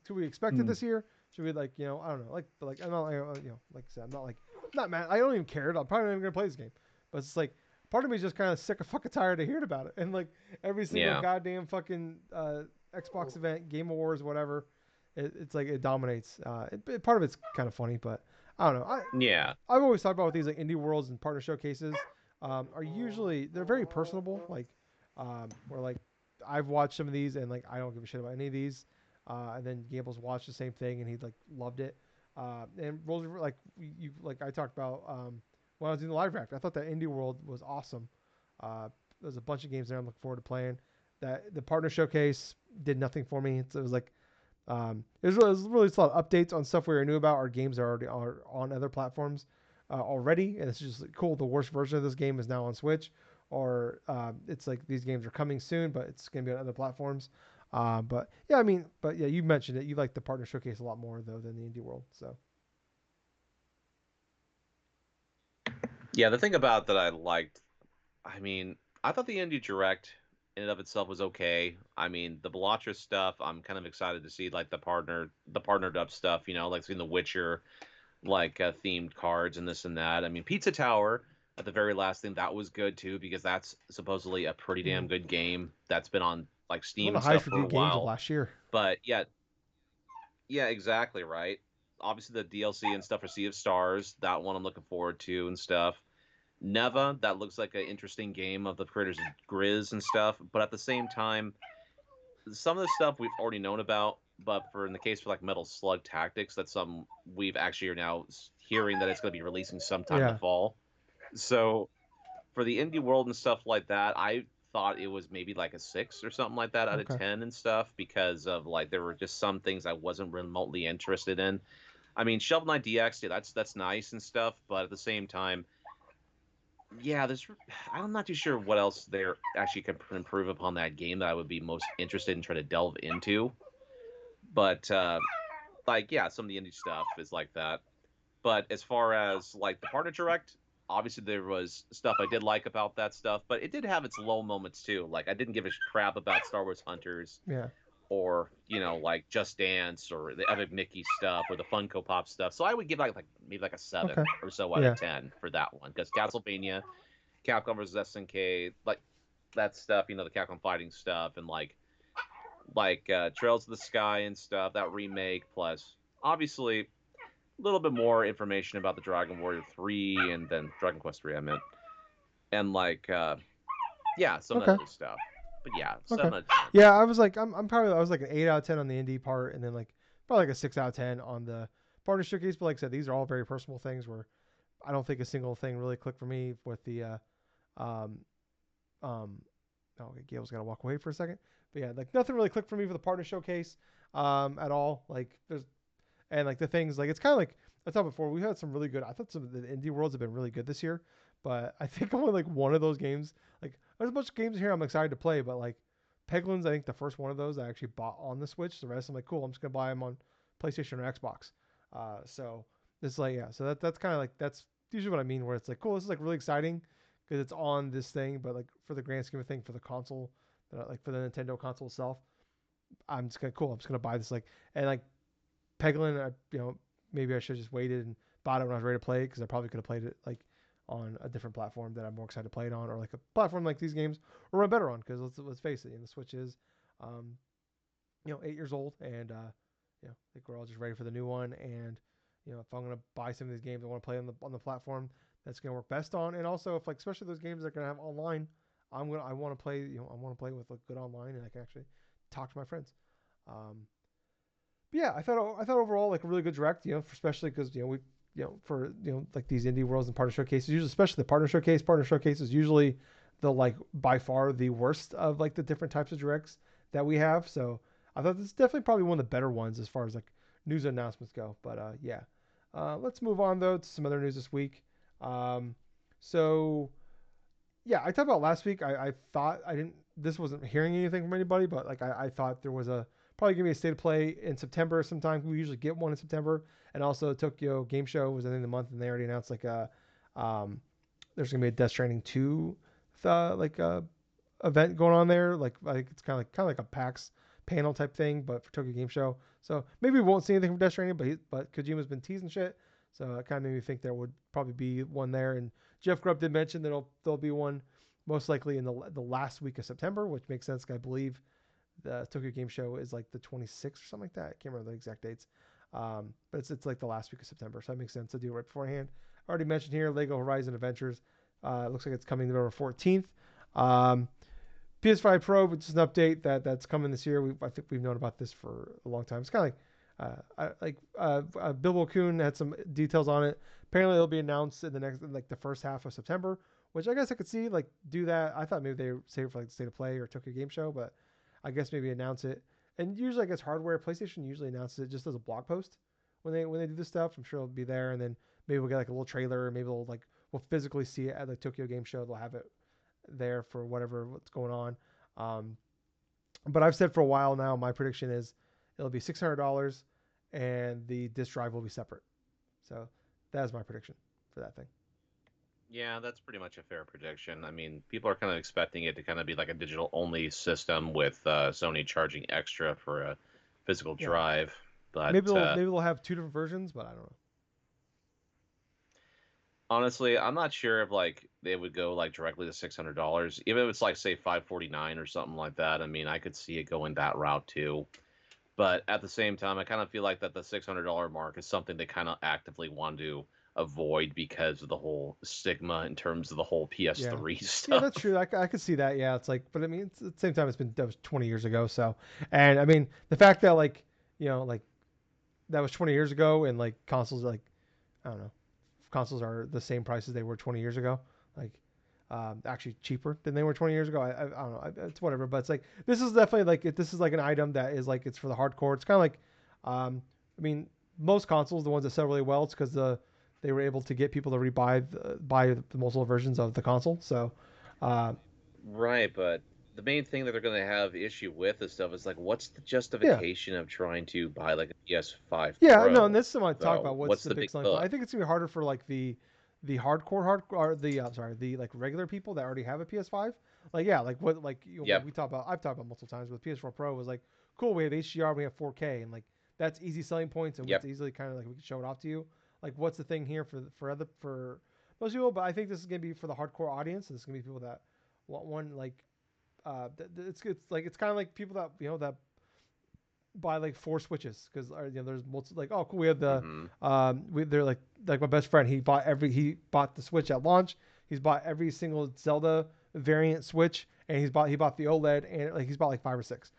do we expect it Mm. this year? Should we like I don't know, like I'm not like I said, I'm not like not mad. I don't even care. I'm probably not even gonna play this game, but it's like part of me is just kind of sick of fucking tired of hearing about it. And like every single Yeah. goddamn fucking Xbox event, Game Awards, whatever, it's like it dominates. Part of it's kind of funny, but I don't know. Yeah. I've always thought about these like indie worlds and partner showcases. Are usually they're very personable. Like, where like I've watched some of these and like I don't give a shit about any of these. And then Gables watched the same thing and he like loved it. And roles like you like I talked about when I was doing the live draft. I thought that indie world was awesome. There's a bunch of games there I'm looking forward to playing. That the partner showcase did nothing for me. It was like it was really just a lot of updates on stuff we already knew about. Our games are on other platforms already, and it's just like, cool. The worst version of this game is now on Switch, or it's like these games are coming soon, but it's going to be on other platforms. But yeah, I mean, but yeah, you mentioned it. You like the partner showcase a lot more though than the indie world. So Yeah, the thing about that I liked, I mean, I thought the Indie Direct in and of itself was okay. I mean, the Bellatrix stuff, I'm kind of excited to see like the partnered up stuff, like seeing the Witcher, like themed cards and this and that. I mean, Pizza Tower at the very last thing that was good too because that's supposedly a pretty mm, damn good game that's been on like it's one Steam of and the highest stuff for a reviewed games of while. last year. But yeah, yeah, exactly right. Obviously, the DLC and stuff for Sea of Stars, that one I'm looking forward to and stuff. Neva, that looks like an interesting game of the creators of Grizz and stuff. But at the same time, some of the stuff we've already known about. But for in the case for like Metal Slug Tactics, that's some we've actually are now hearing that it's going to be releasing sometime in the Yeah. fall. So for the indie world and stuff like that, I thought it was maybe like a 6 or something like that out of Okay. 10 and stuff because of like there were just some things I wasn't remotely interested in. I mean, Shovel Knight DX, yeah, that's nice and stuff, but at the same time, yeah, I'm not too sure what else there actually can improve upon that game that I would be most interested in trying to delve into. But like, yeah, some of the indie stuff is like that. But as far as like the partner direct, obviously there was stuff I did like about that stuff, but it did have its low moments too. Like I didn't give a crap about Star Wars Hunters Yeah. or like Just Dance or the Epic Mickey stuff or the Funko Pop stuff. So I would give like maybe like a 7 Okay. or so out of Yeah. 10 for that one because Castlevania, Capcom versus SNK, like that stuff, the Capcom fighting stuff and like Trails of the Sky and stuff, that remake plus obviously a little bit more information about the Dragon Warrior 3 and then Dragon Quest 3 I meant. And like yeah, some of Okay. the other stuff. But yeah, Okay. 7 out of 10. Yeah, I was like, I'm probably I was like an 8 out of 10 on the indie part, and then like probably like a 6 out of 10 on the partner showcase. But like I said, these are all very personal things where I don't think a single thing really clicked for me with the um um. Oh, okay, Gail's got to walk away for a second. But yeah, like nothing really clicked for me for the partner showcase at all. Like there's and like the things like it's kind of like I thought before we had some really good. I thought some of the indie worlds have been really good this year, but I think only like one of those games. Like there's a bunch of games here I'm excited to play, but like Peglins, I think the first one of those I actually bought on the Switch. The rest I'm like, cool, I'm just gonna buy them on PlayStation or Xbox. So it's like yeah, so that's kind of like that's usually what I mean where it's like cool, this is like really exciting because it's on this thing, but like for the grand scheme of thing for the console, like for the Nintendo console itself, I'm just gonna cool. I'm just gonna buy this like and like Peglin, maybe I should have just waited and bought it when I was ready to play it because I probably could have played it like on a different platform that I'm more excited to play it on, or like a platform like these games or run better on. Because let's face it, the Switch is, um, 8 years old, and I think we're all just ready for the new one. And if I'm gonna buy some of these games, I want to play on the platform that's gonna work best on. And also, if like especially those games that are gonna have online I want to play. I want to play with like good online, and I can actually talk to my friends. Um, but yeah, I thought overall like a really good direct. Especially because we for like these indie worlds and partner showcases, usually especially the partner showcase. Partner showcase is usually the like by far the worst of like the different types of directs that we have. So I thought this is definitely probably one of the better ones as far as like news announcements go. But yeah, let's move on though to some other news this week. Um, so yeah, I talked about last week. I thought I didn't. This wasn't hearing anything from anybody, but like I thought there was a probably gonna be a state of play in September sometime. We usually get one in September, and also Tokyo Game Show was at the end of the month, and they already announced like um, there's gonna be a Death Stranding 2 like event going on there. Like it's kind of like a PAX panel type thing, but for Tokyo Game Show. So maybe we won't see anything from Death Stranding, but Kojima's been teasing shit, so it kind of made me think there would probably be one there. And Jeff Grubb did mention that there'll be one most likely in the last week of September, which makes sense. 'Cause I believe the Tokyo Game Show is like the 26th or something like that. I can't remember the exact dates, but it's like the last week of September, so that makes sense to do it right beforehand. I already mentioned here Lego Horizon Adventures. It looks like it's coming November 14th. Um, PS5 Pro, which is an update that's coming this year. I think we've known about this for a long time. It's kind of Bilbo Kuhn had some details on it. Apparently, it'll be announced in the first half of September, which I guess I could see like do that. I thought maybe they save it for like the State of Play or Tokyo Game Show, but I guess maybe announce it. And usually, I guess hardware. PlayStation usually announces it just as a blog post when they do this stuff. I'm sure it'll be there, and then maybe we'll get like a little trailer. Maybe we'll physically see it at the Tokyo Game Show. They'll have it there for what's going on. Um, but I've said for a while now, my prediction is it'll be $600 and the disk drive will be separate. So that is my prediction for that thing. Yeah, that's pretty much a fair prediction. I mean, people are kind of expecting it to kind of be like a digital only system with Sony charging extra for a physical Yeah. drive. Maybe But they'll have two different versions, but I don't know. honestly, I'm not sure if like they would go like directly to $600. Even if it's like say 549 or something like that. I mean, I could see it going that route too. But at the same time, I kind of feel like that the $600 mark is something they kind of actively want to avoid because of the whole stigma in terms of the whole Yeah. PS3 Yeah, that's stuff. true. I could see that. Yeah, it's like, but I mean, at the same time, that was 20 years ago. So, and I mean, the fact that like that was 20 years ago, and like consoles like I don't know, consoles are the same price as they were 20 years ago. Like, actually cheaper than they were 20 years ago. I don't know. It's whatever. But it's like this is definitely this is like an item that is like it's for the hardcore. It's kind of like, I mean, most consoles, the ones that sell really well, it's because they were able to get people to buy the multiple versions of the console. So, uh, Right, but the main thing that they're going to have issue with this stuff is like, what's the yeah, justification of trying to buy like a PS5 yeah, no, and Pro, this is what I talk though? about. What's What's the the big big selling point? I hook? think it's gonna be harder for like the hardcore or the sorry the like regular people that already have a PS5. Like yeah, like what like Yep, we talk about. I've talked about multiple times with PS4 Pro was like cool. We have HDR, we have 4K, and like that's easy selling points, and it's yep. easily kind of like we can show it off to you. Like what's the thing here for most people? But I think this is gonna be for the hardcore audience. And this is gonna be people that want one like it's like it's kind of like people that that buy like four switches because there's like oh cool we have the Mm-hmm. they're like my best friend he bought the Switch at launch. He's bought every single Zelda variant Switch, and he bought the OLED, and like he's bought like five or six.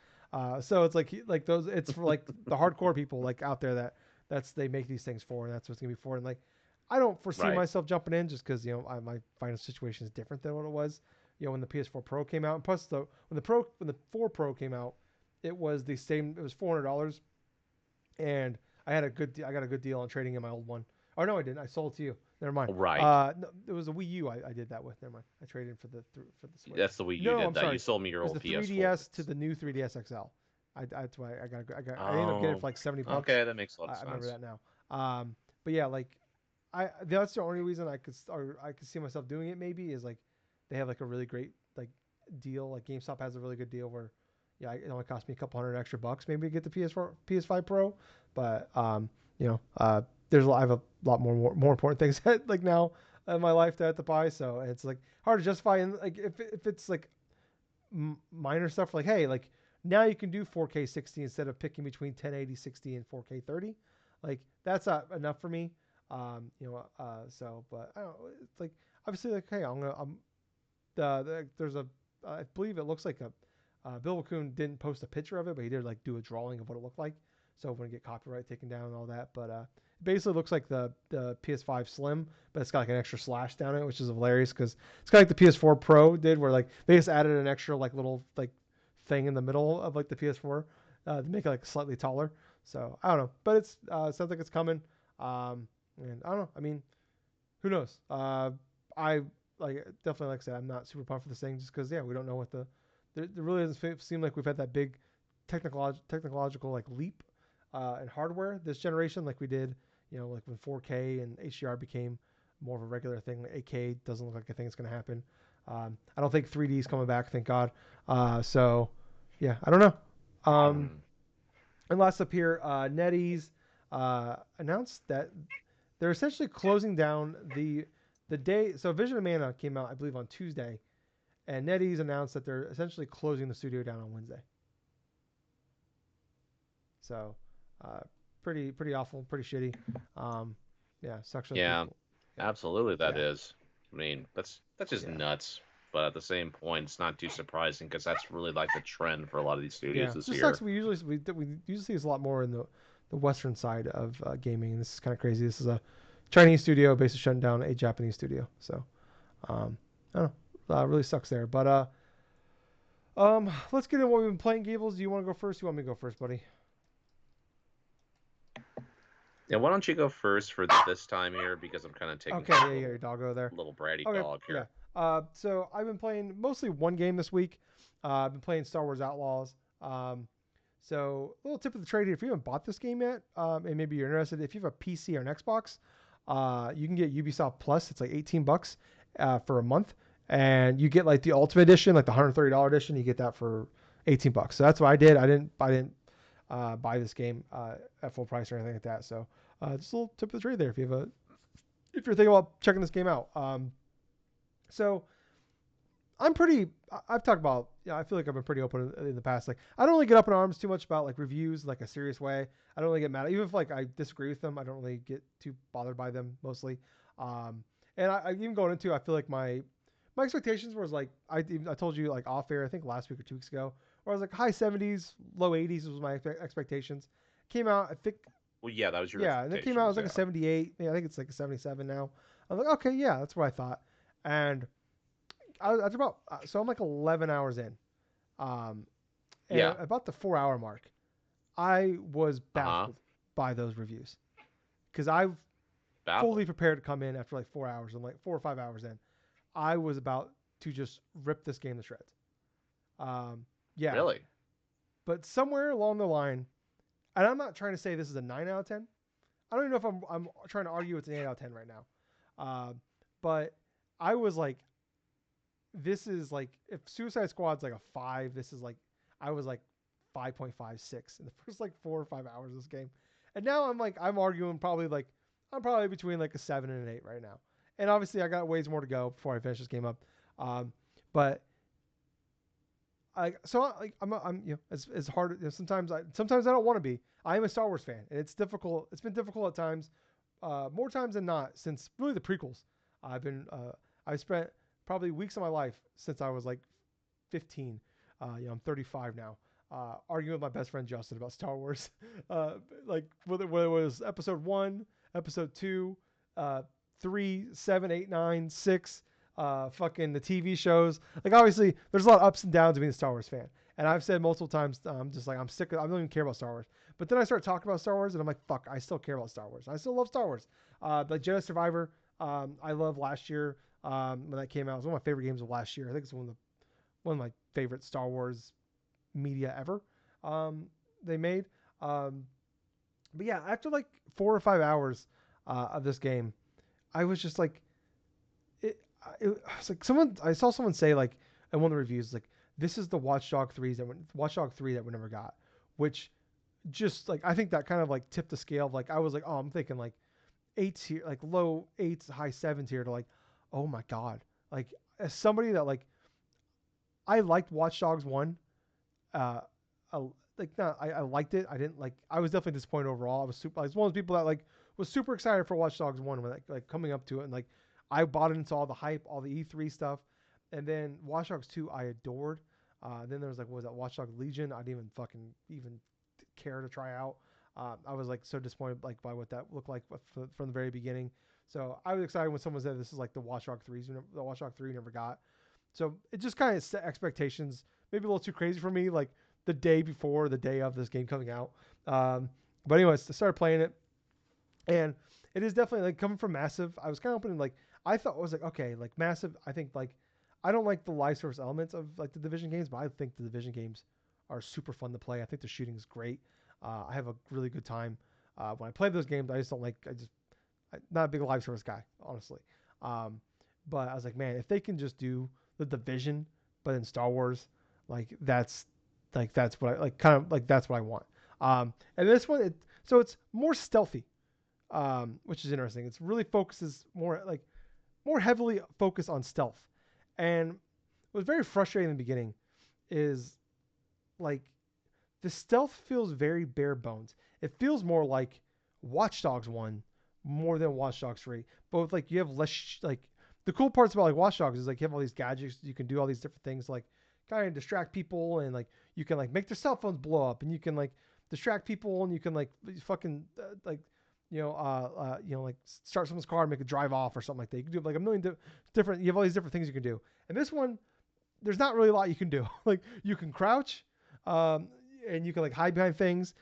So it's like like those it's for like the hardcore people like out there that's they make these things for, and that's what's gonna be for. And like I don't foresee Right. myself jumping in just because my financial situation is different than what it was when the PS4 Pro came out, and plus when the 4 Pro came out, it was the same. It was $400, and I got a good deal on trading in my old one. Oh no, I didn't. I sold it to you. Never mind. Right. No, it was a Wii U. I did that with. Never mind. I traded for the Switch. That's the way you No, did I'm that. You sorry. sold me It your was old the PS4. 3DS to the new 3DS XL. That's why I ended up getting it Oh, for like $70. okay, that makes a lot of I remember sense. that now. But yeah, like that's the only reason I could see myself doing it. Maybe is like they have like a really great like deal. Like GameStop has a really good deal where yeah, it only cost me a couple hundred extra bucks maybe to get the PS4, PS5 Pro. But I have a lot more important things like now in my life to have to buy. So it's like hard to justify. And like if it's like minor stuff, like hey, like now you can do 4K 60 instead of picking between 1080 60 and 4K 30. Like that's not enough for me. So but I don't know. It's like obviously like hey, there's a I believe it looks like a Bill Coon didn't post a picture of it, but he did like do a drawing of what it looked like. So when we get copyright taken down and all that, but it basically looks like the PS5 Slim, but it's got like an extra slash down it, which is hilarious because it's kind of like the PS4 Pro did, where like they just added an extra like little like thing in the middle of like the PS4 to make it like slightly taller. So I don't know, but it's sounds like it's coming. And I don't know. I mean, who knows? I like definitely like I said, I'm not super pumped for this thing just because we don't know what there really doesn't seem like we've had that big technological like leap in hardware this generation like we did, like when 4K and HDR became more of a regular thing. Like 8K doesn't look like a thing that's going to happen. I don't think 3D is coming back, thank God. So yeah, I don't know. Mm. And last up here, NetEase announced that they're essentially closing down the day. So Vision of Mana came out, I believe, on Tuesday, and NetEase announced that they're essentially closing the studio down on Wednesday. So, uh, pretty awful, pretty shitty. Um, yeah, sucks for the Yeah, people. Yeah, absolutely that yeah, is. I mean, that's just yeah, nuts. But at the same point, it's not too surprising because that's really like the trend for a lot of these studios yeah. this Just sucks. year. We usually see this a lot more in the Western side of gaming. And this is kind of crazy. This is a Chinese studio basically shutting down a Japanese studio. So, I don't know. Really sucks there. But let's get into what we've been playing. Gables, do you want to go first? You want me to go first, buddy? Yeah, why don't you go first for this time here because I'm kind of taking Okay, care of yeah, you got your doggo there. a little bratty Okay, dog yeah. here. So I've been playing mostly one game this week. I've been playing Star Wars Outlaws. So a little tip of the trade here: if you haven't bought this game yet, and maybe you're interested, if you have a PC or an Xbox, you can get Ubisoft Plus. It's like $18 for a month, and you get like the Ultimate Edition, like the $130 edition. You get that for $18. So that's what I did. I didn't buy this game at full price or anything like that. So just a little tip of the trade there if you're thinking about checking this game out. So I'm pretty. I've talked about. I feel like I've been pretty open in the past. Like I don't really get up in arms too much about like reviews, like a serious way. I don't really get mad, even if like I disagree with them. I don't really get too bothered by them mostly. Um, and I even going into, I feel like my expectations was like I told you like off air. I think last week or 2 weeks ago, where I was like high 70s, low 80s was my expectations. Came out, I think. Well, yeah, that was your Yeah, and it came out expectations. as like a Yeah. 78. Yeah, I think it's like a 77 now. I was like, okay, yeah, that's what I thought. And that's about so I'm like 11 hours in, um, and Yeah. about the 4 hour mark, I was Uh huh. baffled by those reviews because I fully Baffled. prepared to come in after like 4 hours. I'm like 4 or 5 hours in. I was about to just rip this game to shreds. Yeah, Really? but somewhere along the line, and I'm not trying to say this is a 9 out of 10. I don't even know if I'm trying to argue it's an 8 out of 10 right now. But I was like, this is like if Suicide Squad's like a 5, this is like I was like 5.56 in the first like 4 or 5 hours of this game. And now I'm arguing probably like I'm probably between like a 7 and an 8 right now. And obviously I got ways more to go before I finish this game up. But I'm as hard sometimes I don't want to be. I am a Star Wars fan and it's difficult. It's been difficult at times, more times than not since really the prequels. I've spent probably weeks of my life since I was like 15. I'm 35 now. Arguing with my best friend Justin about Star Wars, uh, like whether it was Episode 1, Episode 2, uh, 3, 7, 8, 9, 6, fucking the TV shows. Like obviously, there's a lot of ups and downs of being a Star Wars fan. And I've said multiple times, just like I'm sick of. I don't even care about Star Wars. But then I start talking about Star Wars, and I'm like, fuck, I still care about Star Wars. I still love Star Wars. Like Jedi Survivor, I love last year when that came out. It was one of my favorite games of last year. I think it's one of my favorite Star Wars media ever. They made. Um, but yeah, after like 4 or 5 hours of this game, I was just like, it was like I saw someone say like in one of the reviews like this is the Watch Dog 3 that we never got, which just like I think that kind of like tipped the scale of like I was like, oh, I'm thinking like eights here, like low eights, high sevens here to like, oh my god, like as somebody that like I liked Watch Dogs 1. uh uh, like no, I liked it. I didn't like. I was definitely disappointed overall. I was one of those people that like was super excited for Watch Dogs 1 when like coming up to it, and like I bought into all the hype, all the E3 stuff. And then Watch Dogs 2 I adored. Then there was like, what was that, Watch Dogs Legion? I didn't even fucking even care to try out. I was like so disappointed like by what that looked like from the very beginning. So I was excited when someone said this is like the Watch Dogs 3, the Watch Dogs 3 never got. So it just kind of set expectations maybe a little too crazy for me, like the day before, the day of this game coming out. But anyways, I started playing it, and it is definitely like coming from Massive. I was kind of hoping like I thought I was like okay, like Massive. I think like I don't like the live service elements of like the Division games, but I think the Division games are super fun to play. I think the shooting is great. I have a really good time when I play those games. I just don't like. I'm not a big live service guy, honestly. Um, but I was like, man, if they can just do the Division, but in Star Wars, that's what I like. Kind of like that's what I want. And this one, so it's more stealthy, which is interesting. It's really focuses more heavily focused on stealth, and what was very frustrating in the beginning is like the stealth feels very bare bones. It feels more like Watch Dogs 1 more than Watch Dogs 3. But with, like you have less like the cool parts about like Watch Dogs is like you have all these gadgets, you can do all these different things like kind of distract people, and like you can like make their cell phones blow up, and you can like distract people, and you can like fucking like like start someone's car and make it drive off or something like that. You can do like a million different. You have all these different things you can do. And this one, there's not really a lot you can do. Like you can crouch, um, and you can like hide behind things.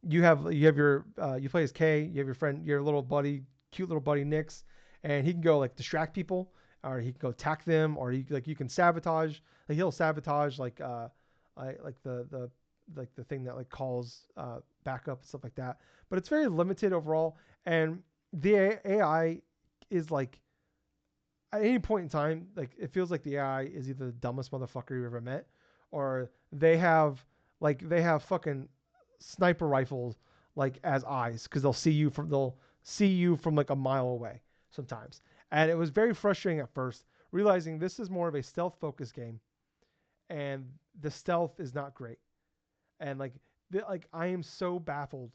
You have your you play as Kay. You have your friend, your little buddy, cute little buddy Nix, and he can go like distract people, or he can go attack them, or you can sabotage. Like he'll sabotage like the thing that like calls backup and stuff like that. But it's very limited overall, and the AI is like at any point in time, like it feels like the AI is either the dumbest motherfucker you ever met, or they have fucking sniper rifles like as eyes because they'll see you from like a mile away sometimes. And it was very frustrating at first, realizing this is more of a stealth focused game, and the stealth is not great. And like I am so baffled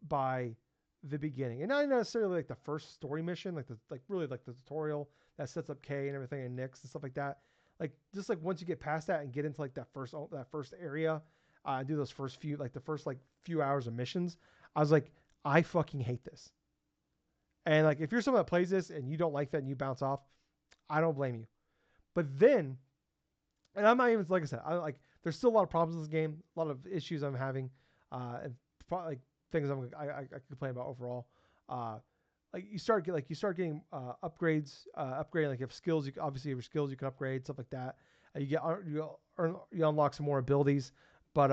by the beginning, and not necessarily like the first story mission, like really like the tutorial that sets up K and everything and Nix and stuff like that. Like just like once you get past that and get into like that first area, and do those first few like the first like few hours of missions, I was like, I fucking hate this. And like if you're someone that plays this and you don't like that and you bounce off, I don't blame you. But then, and I'm not even like I said, I like there's still a lot of problems in this game, a lot of issues I'm having, and probably like things I complain about overall. Uh, like you start getting upgrades, upgrading like you have skills. You obviously have your skills you can upgrade stuff like that. You unlock some more abilities, but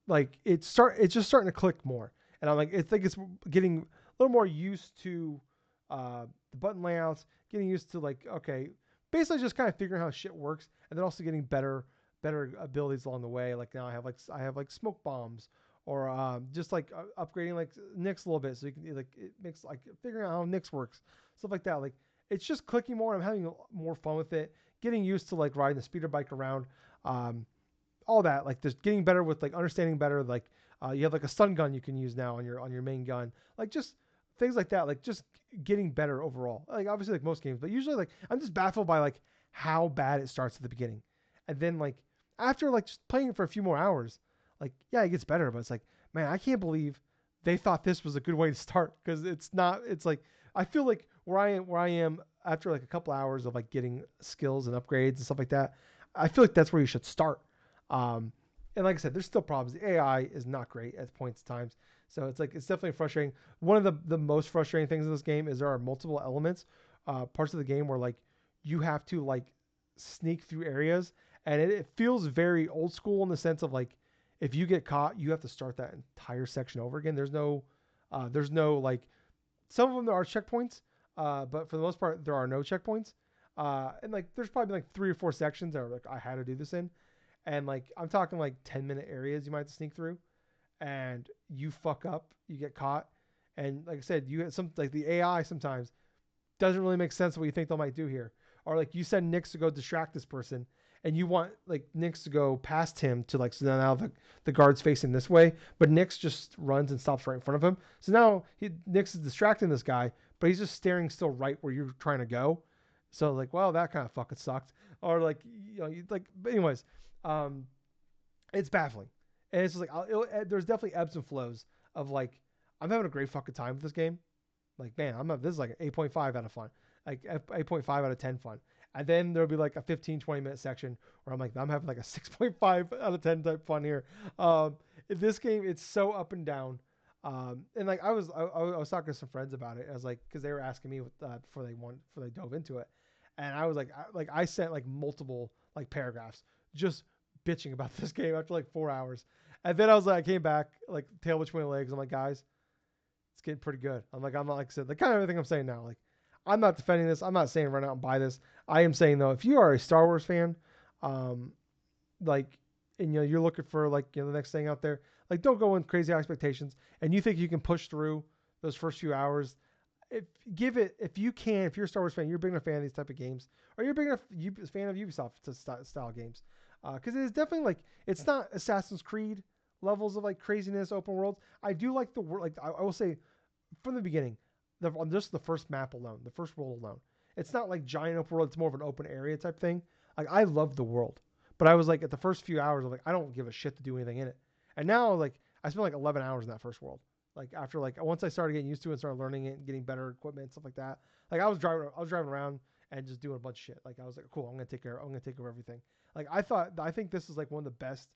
like it's just starting to click more, and I think it's getting a little more used to the button layouts, getting used to like okay, basically just kind of figuring how shit works, and then also getting better abilities along the way. Like now I have smoke bombs, or just like upgrading like Nyx a little bit, so you can like it makes like figuring out how Nyx works, stuff like that. Like it's just clicking more. I'm having more fun with it, getting used to like riding the speeder bike around. Um, all that like just getting better with like understanding better like you have like a stun gun you can use now on your main gun, like just things like that, like just getting better overall, like obviously like most games, but usually like I'm just baffled by like how bad it starts at the beginning, and then like after like just playing it for a few more hours, like yeah it gets better, but it's like man I can't believe they thought this was a good way to start, because it's not. It's like I feel like where I am after like a couple hours of like getting skills and upgrades and stuff like that, I feel like that's where you should start. um, and like I said, there's still problems. The AI is not great at points times, so it's like it's definitely frustrating. One of the most frustrating things in this game is there are multiple elements, parts of the game where like you have to like sneak through areas, and it feels very old school in the sense of like if you get caught, you have to start that entire section over again. There's no like some of them there are checkpoints, but for the most part there are no checkpoints. And like there's probably like 3 or 4 sections that are like I had to do this in, and like I'm talking like 10-minute areas you might have to sneak through, and you fuck up, you get caught, and like I said, you get some like the AI sometimes doesn't really make sense what you think they might do here, or like you send Nix to go distract this person, and you want like Nix to go past him to like so now the guard's facing this way, but Nix just runs and stops right in front of him, so now Nix is distracting this guy, but he's just staring still right where you're trying to go, So like, well, that kind of fucking sucked. Or like, but anyways, um, it's baffling, and it's just like there's definitely ebbs and flows of like I'm having a great fucking time with this game. Like man, this is like an 8.5 out of fun, like 8.5 out of 10 fun. And then there'll be like a 15-20 minute section where I'm like I'm having like a 6.5 out of 10 type fun here. In this game, it's so up and down. And like I was talking to some friends about it. I was like, because they were asking me before they dove into it, and I was like, I sent like multiple like paragraphs just bitching about this game after like 4 hours. And then I was like, I came back like tail between my legs. I'm like, guys, it's getting pretty good. I'm not like I said, the kind of everything I'm saying now. Like, I'm not defending this. I'm not saying run out and buy this. I am saying though, if you are a Star Wars fan, um, like, and you're looking for like the next thing out there, like don't go in crazy expectations, and you think you can push through those first few hours. If you can, if you're a Star Wars fan, you're a big enough fan of these type of games, or you're a big enough fan of Ubisoft style games, because it is definitely like it's not Assassin's Creed levels of like craziness open world. I do like the world. Like I will say from the beginning, on just the first map alone, the first world alone, it's not like giant open world. It's more of an open area type thing. Like I love the world, but I was like at the first few hours, I'm like I don't give a shit to do anything in it. And now like I spent like 11 hours in that first world. Like after like once I started getting used to it and started learning it and getting better equipment and stuff like that. Like I was driving around and just doing a bunch of shit. Like I was like, cool, I'm gonna take care of everything. Like I think this is like one of the best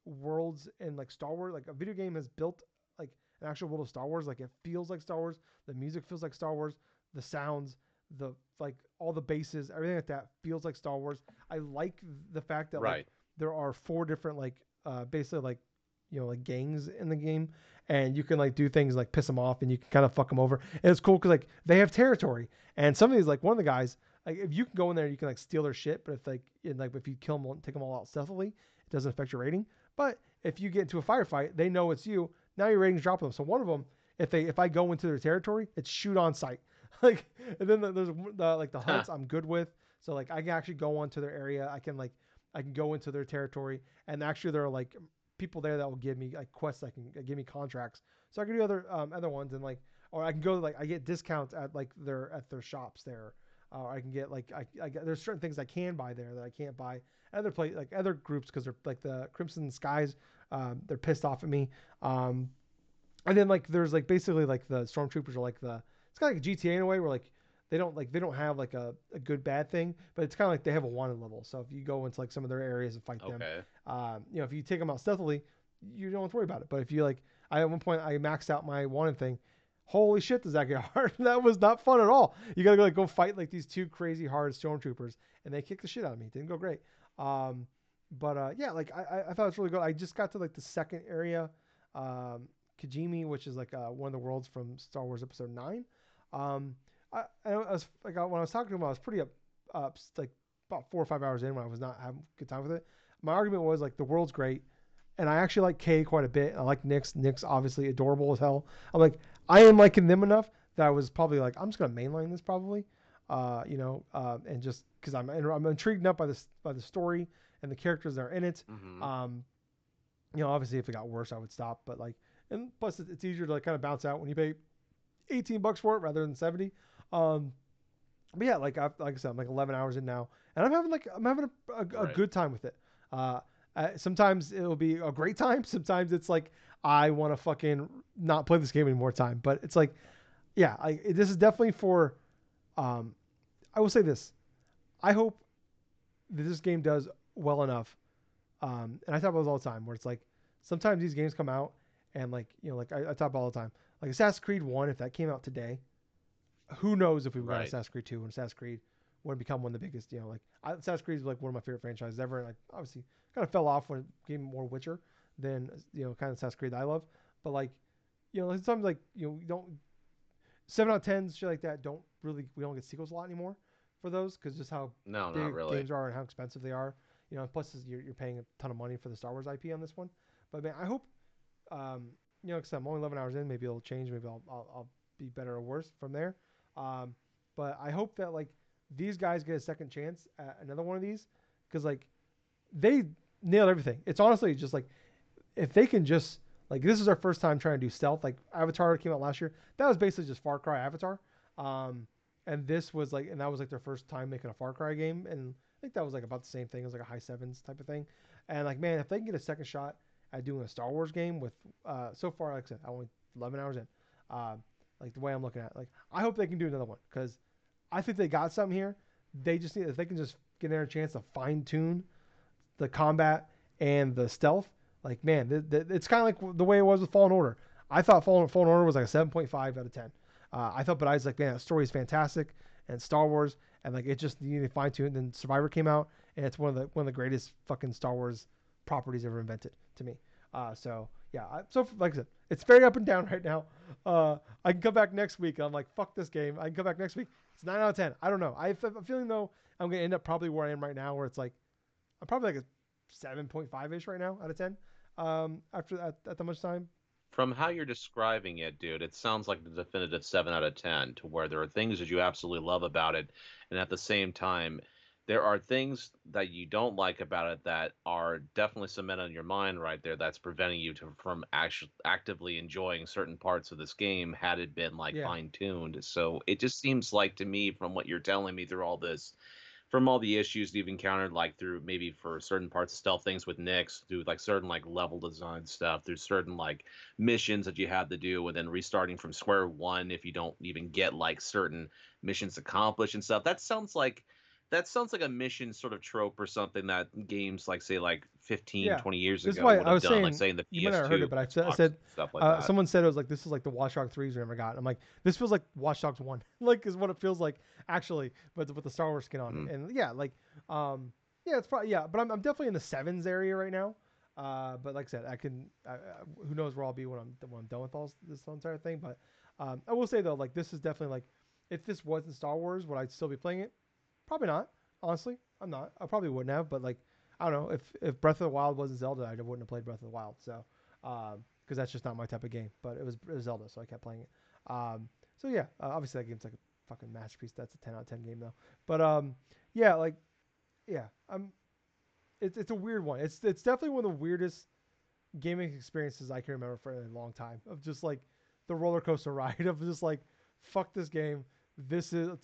worlds in like Star Wars. Like a video game has built like an actual world of Star Wars. Like it feels like Star Wars. The music feels like Star Wars. The sounds, the like all the bases, everything like that feels like Star Wars. I like the fact that like Right. there are four different like basically like like gangs in the game, and you can like do things like piss them off and you can kind of fuck them over. And it's cool because like they have territory, and some of these like one of the guys like if you can go in there you can like steal their shit, but if you kill them, take them all out stealthily, it doesn't affect your rating. But if you get into a firefight, they know it's you. Now your ratings drop them. So one of them, if I go into their territory, it's shoot on sight. Like, and then there's the Huh. hunts I'm good with. So like I can actually go onto their area. I can go into their territory, and actually there are like people there that will give me like quests that can give me contracts. So I can do other ones, and like or I can go like I get discounts at like their shops there. I can get like I get, there's certain things I can buy there that I can't buy other other groups because they're like the Crimson Skies. They're pissed off at me. Um, and then like there's like basically like the stormtroopers are like it's kind of like a GTA in a way where like they don't have like a good bad thing, but it's kind of like they have a wanted level. So if you go into like some of their areas and fight them, Okay. if you take them out stealthily, you don't have to worry about it. But if you like, I at one point I maxed out my wanted thing. Holy shit, does that get hard? That was not fun at all. You gotta go fight like these two crazy hard stormtroopers, and they kicked the shit out of me. It didn't go great. Um, but yeah, like I thought it was really good. I just got to like the second area, um, Kijimi, which is like one of the worlds from Star Wars Episode 9. I was like when I was talking to him, I was pretty up like about 4 or 5 hours in when I was not having a good time with it. My argument was like the world's great, and I actually like Kay quite a bit. I like Nyx. Nyx obviously adorable as hell. I'm like I am liking them enough that I was probably like I'm just gonna mainline this probably, and just because I'm intrigued enough by the story and the characters that are in it. Mm-hmm. Um, obviously if it got worse, I would stop. But like, and plus it's easier to like kind of bounce out when you pay $18 for it rather than 70. Um, but yeah, like I said, I'm like 11 hours in now, and I'm having a Right. good time with it. Uh, sometimes it'll be a great time. Sometimes it's like I want to fucking not play this game anymore time. But it's like, yeah, this is definitely for. Um, I will say this. I hope that this game does well enough. And I talk about this all the time, where it's like sometimes these games come out, and like like I talk about all the time, like Assassin's Creed One, if that came out today, who knows if we got Right. Assassin's Creed 2 and Assassin's Creed would become one of the biggest, Assassin's Creed is like one of my favorite franchises ever. And like obviously kind of fell off when it became more Witcher than, kind of Assassin's Creed that I love. But like, sometimes like, we don't, 7 out of 10s, shit like that, we don't get sequels a lot anymore for those because just how No, not big really. games are and how expensive they are. Plus you're paying a ton of money for the Star Wars IP on this one. But man, I hope, um, because I'm only 11 hours in, maybe it'll change. Maybe I'll be better or worse from there. Um, but I hope that like these guys get a second chance at another one of these because like they nailed everything. It's honestly just like if they can just like this is our first time trying to do stealth. Like Avatar came out last year. That was basically just Far Cry Avatar. Um, and this was like, and that was like their first time making a Far Cry game, and I think that was like about the same thing. It was like a high sevens type of thing, and like man, if they can get a second shot at doing a Star Wars game with, so far, like I said, I only 11 hours in, uh, like the way I'm looking at, it, like I hope they can do another one because I think they got something here. They just need if they can just get their chance to fine tune the combat and the stealth. Like man, it's kind of like the way it was with Fallen Order. I thought Fallen Order was like a 7.5 out of 10. I thought, but I was like, man, the story is fantastic, and Star Wars, and like it just needed to fine tune. And then Survivor came out, and it's one of the greatest fucking Star Wars properties ever invented to me. So yeah, so like I said, it's very up and down right now. I can come back next week. And I'm like, fuck this game. I can come back next week. It's 9 out of 10. I don't know. I'm feeling though I'm gonna end up probably where I am right now, where it's like I'm probably like a 7.5 ish right now out of 10. After that, at that much time. From how you're describing it, dude, it sounds like the definitive 7 out of 10, to where there are things that you absolutely love about it, and at the same time, there are things that you don't like about it that are definitely cemented in your mind right there that's preventing you from actually actively enjoying certain parts of this game had it been like Yeah, fine-tuned. So it just seems like to me, from what you're telling me through all this, from all the issues you've encountered, like through maybe for certain parts of stealth things with Nyx, through like certain like level design stuff, through certain like missions that you had to do, and then restarting from square one if you don't even get like certain missions accomplished and stuff. That sounds like a mission sort of trope or something that games like say like 15, yeah. 20 years This is ago why would I have was done, like saying say in the you might not have heard PS2, it, but I Xbox, said stuff like that. someone said it was like this is like the Watch Dogs 3s we never got. I'm like this feels like Watch Dogs 1, like is what it feels like actually, but with the Star Wars skin on it. Mm. And yeah, like yeah, it's probably yeah, but I'm definitely in the sevens area right now. But like I said, who knows where I'll be when I'm done with all this entire thing. But I will say though, like this is definitely like if this wasn't Star Wars, would I still be playing it? Probably not. Honestly, I'm not. I probably wouldn't have. But like, I don't know. If Breath of the Wild wasn't Zelda, I wouldn't have played Breath of the Wild. So, because that's just not my type of game. But it was Zelda, so I kept playing it. So yeah, obviously that game's like a fucking masterpiece. That's a 10 out of 10 game though. But yeah, like yeah, it's a weird one. It's definitely one of the weirdest gaming experiences I can remember for a long time. Of just like the roller coaster ride of just like fuck this game. This is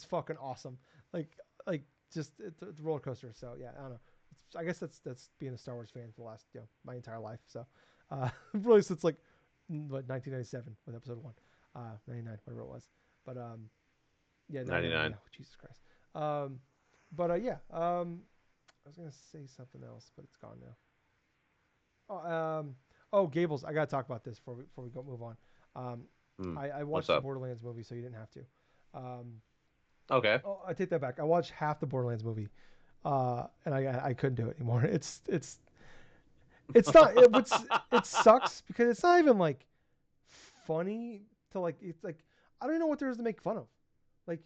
fucking awesome. Like like just it's a roller coaster. So yeah, I don't know. I guess that's being a Star Wars fan for the last my entire life. So really since like what 1997 with episode one, 99 whatever it was. But yeah 99 yeah 99. Jesus Christ. But yeah I was gonna say something else but it's gone now. Oh, Gables. I gotta talk about this before we go move on. Um, Hmm. I What's watched the up? Borderlands movie, so you didn't have to. Um, Okay. oh, I take that back. I watched half the Borderlands movie, and I couldn't do it anymore. It's not it sucks because it's not even like funny to like it's like I don't even know what there is to make fun of. Like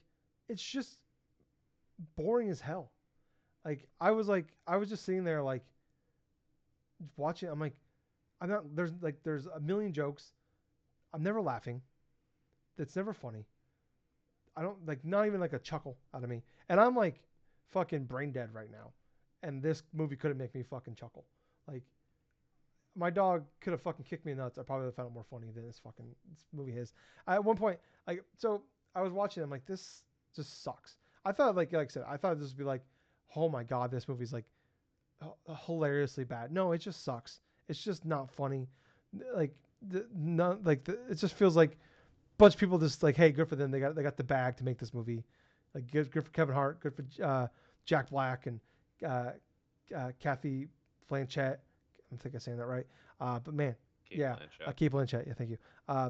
it's just boring as hell. I was just sitting there like watching. I'm like I'm not there's a million jokes. I'm never laughing. It's never funny. I don't like not even like a chuckle out of me. And I'm like fucking brain dead right now. And this movie couldn't make me fucking chuckle. Like my dog could have fucking kicked me in the nuts. I probably would have found it more funny than this movie is. At one point, like so I was watching. I'm like, this just sucks. I thought like I said, I thought this would be like, oh my god, this movie's like hilariously bad. No, it just sucks. It's just not funny. Like it just feels like bunch of people just like, hey, good for them. They got the bag to make this movie. Like good for Kevin Hart, good for Jack Black and uh, Kathy Blanchett. I think I'm saying that right. But man, Kate yeah, Blanchett. Kate Blanchett. Yeah, thank you.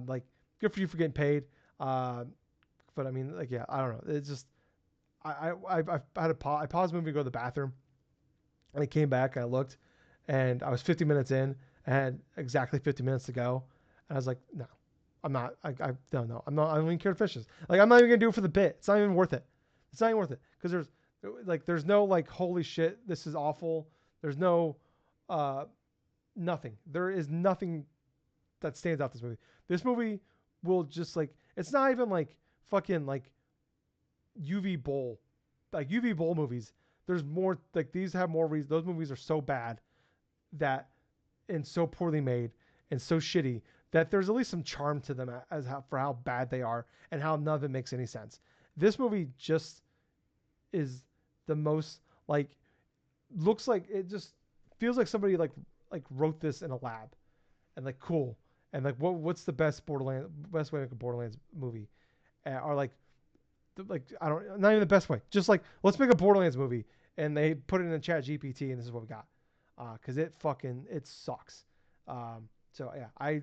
Like good for you for getting paid. But I mean, like yeah, I don't know. It's just I had I paused the movie to go to the bathroom, and I came back and I looked, and I was 50 minutes in, and had exactly 50 minutes to go, and I was like, no, I'm not. I don't know. I'm not. I don't even care to fish this. Like I'm not even gonna do it for the bit. It's not even worth it. It's not even worth it because there's no like holy shit this is awful. There's no uh nothing. There is nothing that stands out this movie. This movie will just like it's not even like fucking like UV Bowl, like UV Bowl movies. There's more like these have more reasons. Those movies are so bad that and so poorly made and so shitty that there's at least some charm to them for how bad they are and how none of it makes any sense. This movie just is the most like looks like it just feels like somebody like wrote this in a lab and like cool and like what's the best way to make a Borderlands movie or like I don't not even the best way just like let's make a Borderlands movie and they put it in the chat GPT and this is what we got because it sucks so yeah I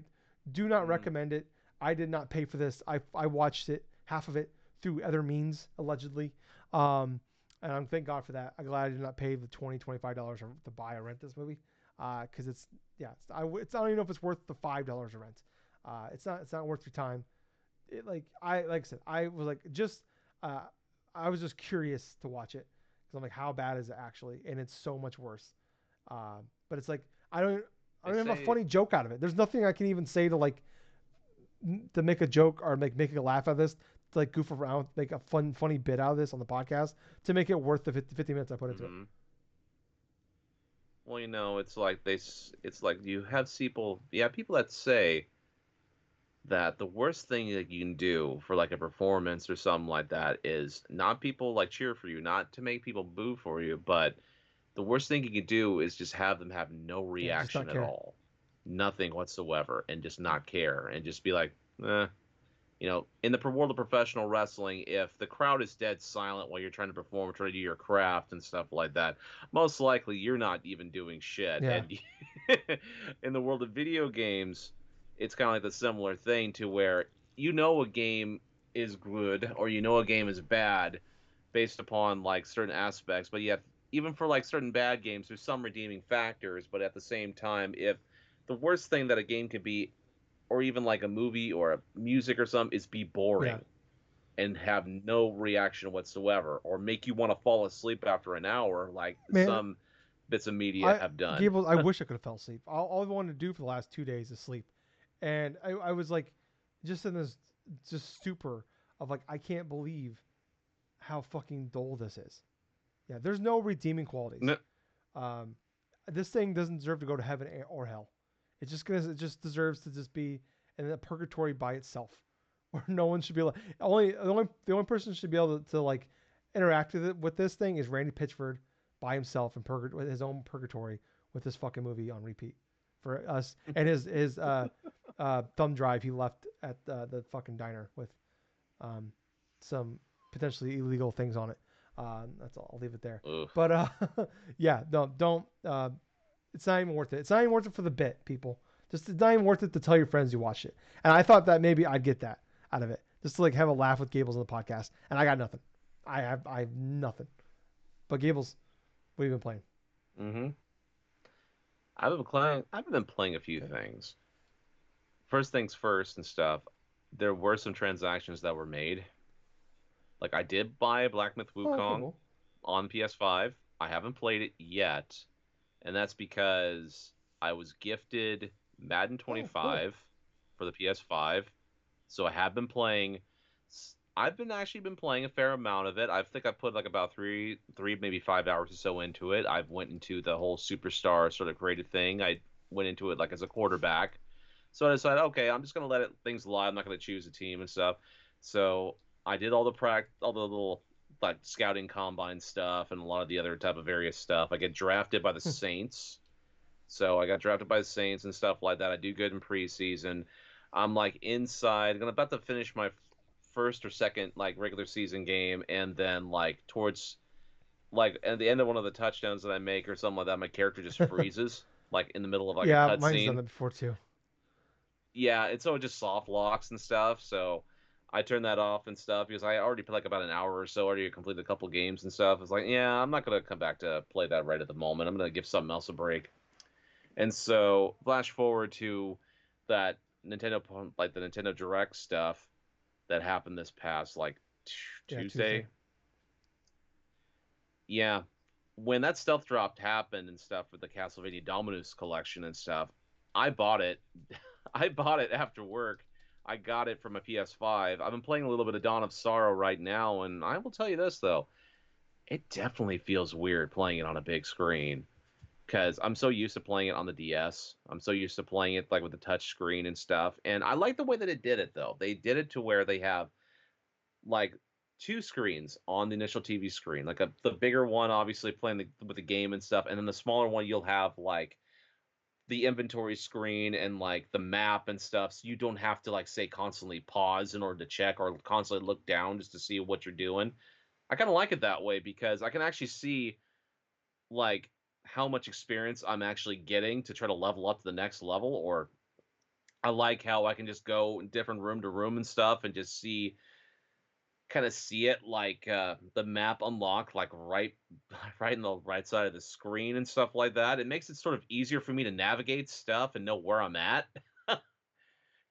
do not Mm. recommend it. I did not pay for this. I watched it half of it through other means allegedly um, and I'm thank God for that. I'm glad I did not pay the $25 to buy or rent this movie, because it's yeah, I don't even know if it's worth the $5 to rent. It's not worth your time. Like I said, I was like just uh, I was just curious to watch it because I'm like, how bad is it actually? And it's so much worse. But it's like I They don't have a say funny joke out of it. There's nothing I can even say to like to make a joke or make a laugh out of this, to like goof around, make a funny bit out of this on the podcast to make it worth the 50 minutes I put into it. hmm Well, it's like it's like you have people, yeah, people that say that the worst thing that you can do for like a performance or something like that is not people like cheer for you, not to make people boo for you, but the worst thing you can do is just have them have no Yeah, just not reaction at care. all, nothing whatsoever, and just not care and just be like, eh. In the world of professional wrestling, if the crowd is dead silent while you're trying to perform, trying to do your craft and stuff like that, most likely you're not even doing shit. Yeah, And in the world of video games, it's kind of like the similar thing to where a game is good or a game is bad based upon like certain aspects, but yet even for like certain bad games, there's some redeeming factors. But at the same time, if the worst thing that a game could be or even like a movie or a music or something is be yeah, boring and have no reaction whatsoever or make you want to fall asleep after an hour like man. some bits of media I have done. Gables. I wish I could have fell asleep. All I wanted to do for the last 2 days is sleep, and I was like, just in this just stupor of like I can't believe how fucking dull this is. Yeah, there's no redeeming qualities. N- Um, this thing doesn't deserve to go to heaven or hell. It just deserves to just be in a purgatory by itself, where no one should be like the only person who should be able to like interact with this thing is Randy Pitchford by himself in with his own purgatory with this fucking movie on repeat for us and his thumb drive he left at the fucking diner with um, some potentially illegal things on it. That's all. I'll leave it there. Ugh. But yeah, no, don't. It's not even worth it. It's not even worth it for the bit, people. Just it's not even worth it to tell your friends you watched it. And I thought that maybe I'd get that out of it, just to like have a laugh with Gables on the podcast. And I got nothing. I have nothing. But Gables, what have you been playing? hmm I've been playing a few Okay. things. First things first and stuff. There were some transactions that were made. Like I did buy Black Myth Oh, cool, Wukong cool. on PS5. I haven't played it yet, and that's because I was gifted Madden Oh, cool. 25 for the PS5. So I have been playing. I've been actually been playing a fair amount of it. I think I put like about three maybe 5 hours or so into it. I've went into the whole superstar sort of created thing. I went into it like as a quarterback. So I decided, okay, I'm just gonna let things lie. I'm not gonna choose a team and stuff. So I did all the little like scouting combine stuff, and a lot of the other type of various stuff. I get drafted by the Saints, so I got drafted by the Saints and stuff like that. I do good in preseason. I'm like inside. I'm about to finish my first or second like regular season game, and then like towards like at the end of one of the touchdowns that I make or something like that, my character just freezes like in the middle of like a Yeah, mine's done cutscene. that before too. Yeah, and so it just soft locks and stuff. So I turned that off and stuff because I already played like about an hour or so. Already completed a couple games and stuff. It's like, yeah, I'm not gonna come back to play that right at the moment. I'm gonna give something else a break. And so flash forward to that like the Nintendo Direct stuff that happened this past like Yeah, Tuesday. Tuesday. Yeah, when that stealth drop happened and stuff with the Castlevania Dominus collection and stuff, I bought it. I bought it after work. I got it from a PS5. I've been playing a little bit of Dawn of Sorrow right now, and I will tell you this though, it definitely feels weird playing it on a big screen. because I'm so used to playing it on the DS. I'm so used to playing it like with the touch screen and stuff. And I like the way that it did it though. They did it to where they have like two screens on the initial TV screen, like the bigger one obviously playing with the game and stuff, and then the smaller one you'll have like the inventory screen and like the map and stuff, so you don't have to like say constantly pause in order to check or constantly look down just to see what you're doing. I kind of like it that way because I can actually see like how much experience I'm actually getting to try to level up to the next level. Or I like how I can just go in different room to room and stuff and just kind of see it like the map unlock like right in the right side of the screen and stuff like that. It makes it sort of easier for me to navigate stuff and know where I'm at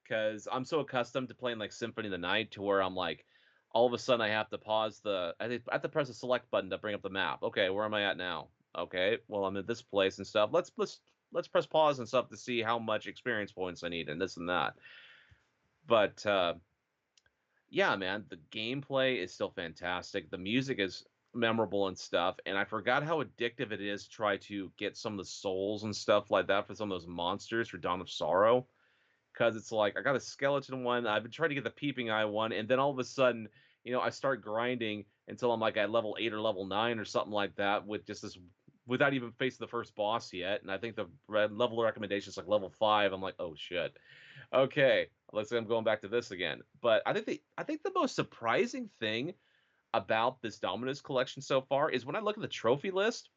because I'm so accustomed to playing like Symphony of the Night to where I'm like, all of a sudden I have to pause I have to press the select button to bring up the map. Okay, where am I at now? Okay, well I'm at this place and stuff. Let's press pause and stuff to see how much experience points I need and this and that. But yeah, man, the gameplay is still fantastic. The music is memorable and stuff, and I forgot how addictive it is to try to get some of the souls and stuff like that for some of those monsters for Dawn of Sorrow. Because it's like I got a skeleton one, I've been trying to get the peeping eye one, and then all of a sudden, I start grinding until I'm like at level 8 or level 9 or something like that with just this without even facing the first boss yet. And I think the level recommendation is like level 5. I'm like, oh shit. Okay, let's say I'm going back to this again. But I think the most surprising thing about this Dominus collection so far is when I look at the trophy list,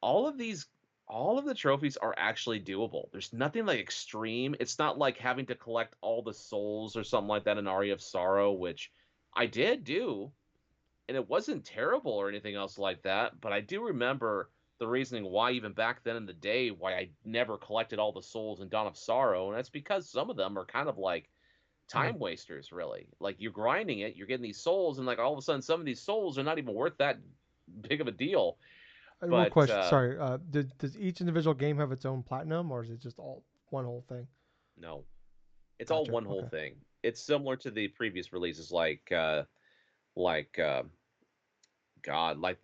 all of these all of the trophies are actually doable. There's nothing like extreme. It's not like having to collect all the souls or something like that in Aria of Sorrow, which I did do, and it wasn't terrible or anything else like that, but I do remember the reasoning why even back then in the day why I never collected all the souls in Dawn of Sorrow, and that's because some of them are kind of like Hmm. time wasters, really. Like you're grinding it, you're getting these souls, and like all of a sudden some of these souls are not even worth that big of a deal. One But question. Sorry. Does each individual game have its own platinum, or is it just all one whole thing? no, it's all Gotcha. one whole Okay. thing. It's similar to the previous releases, like God, like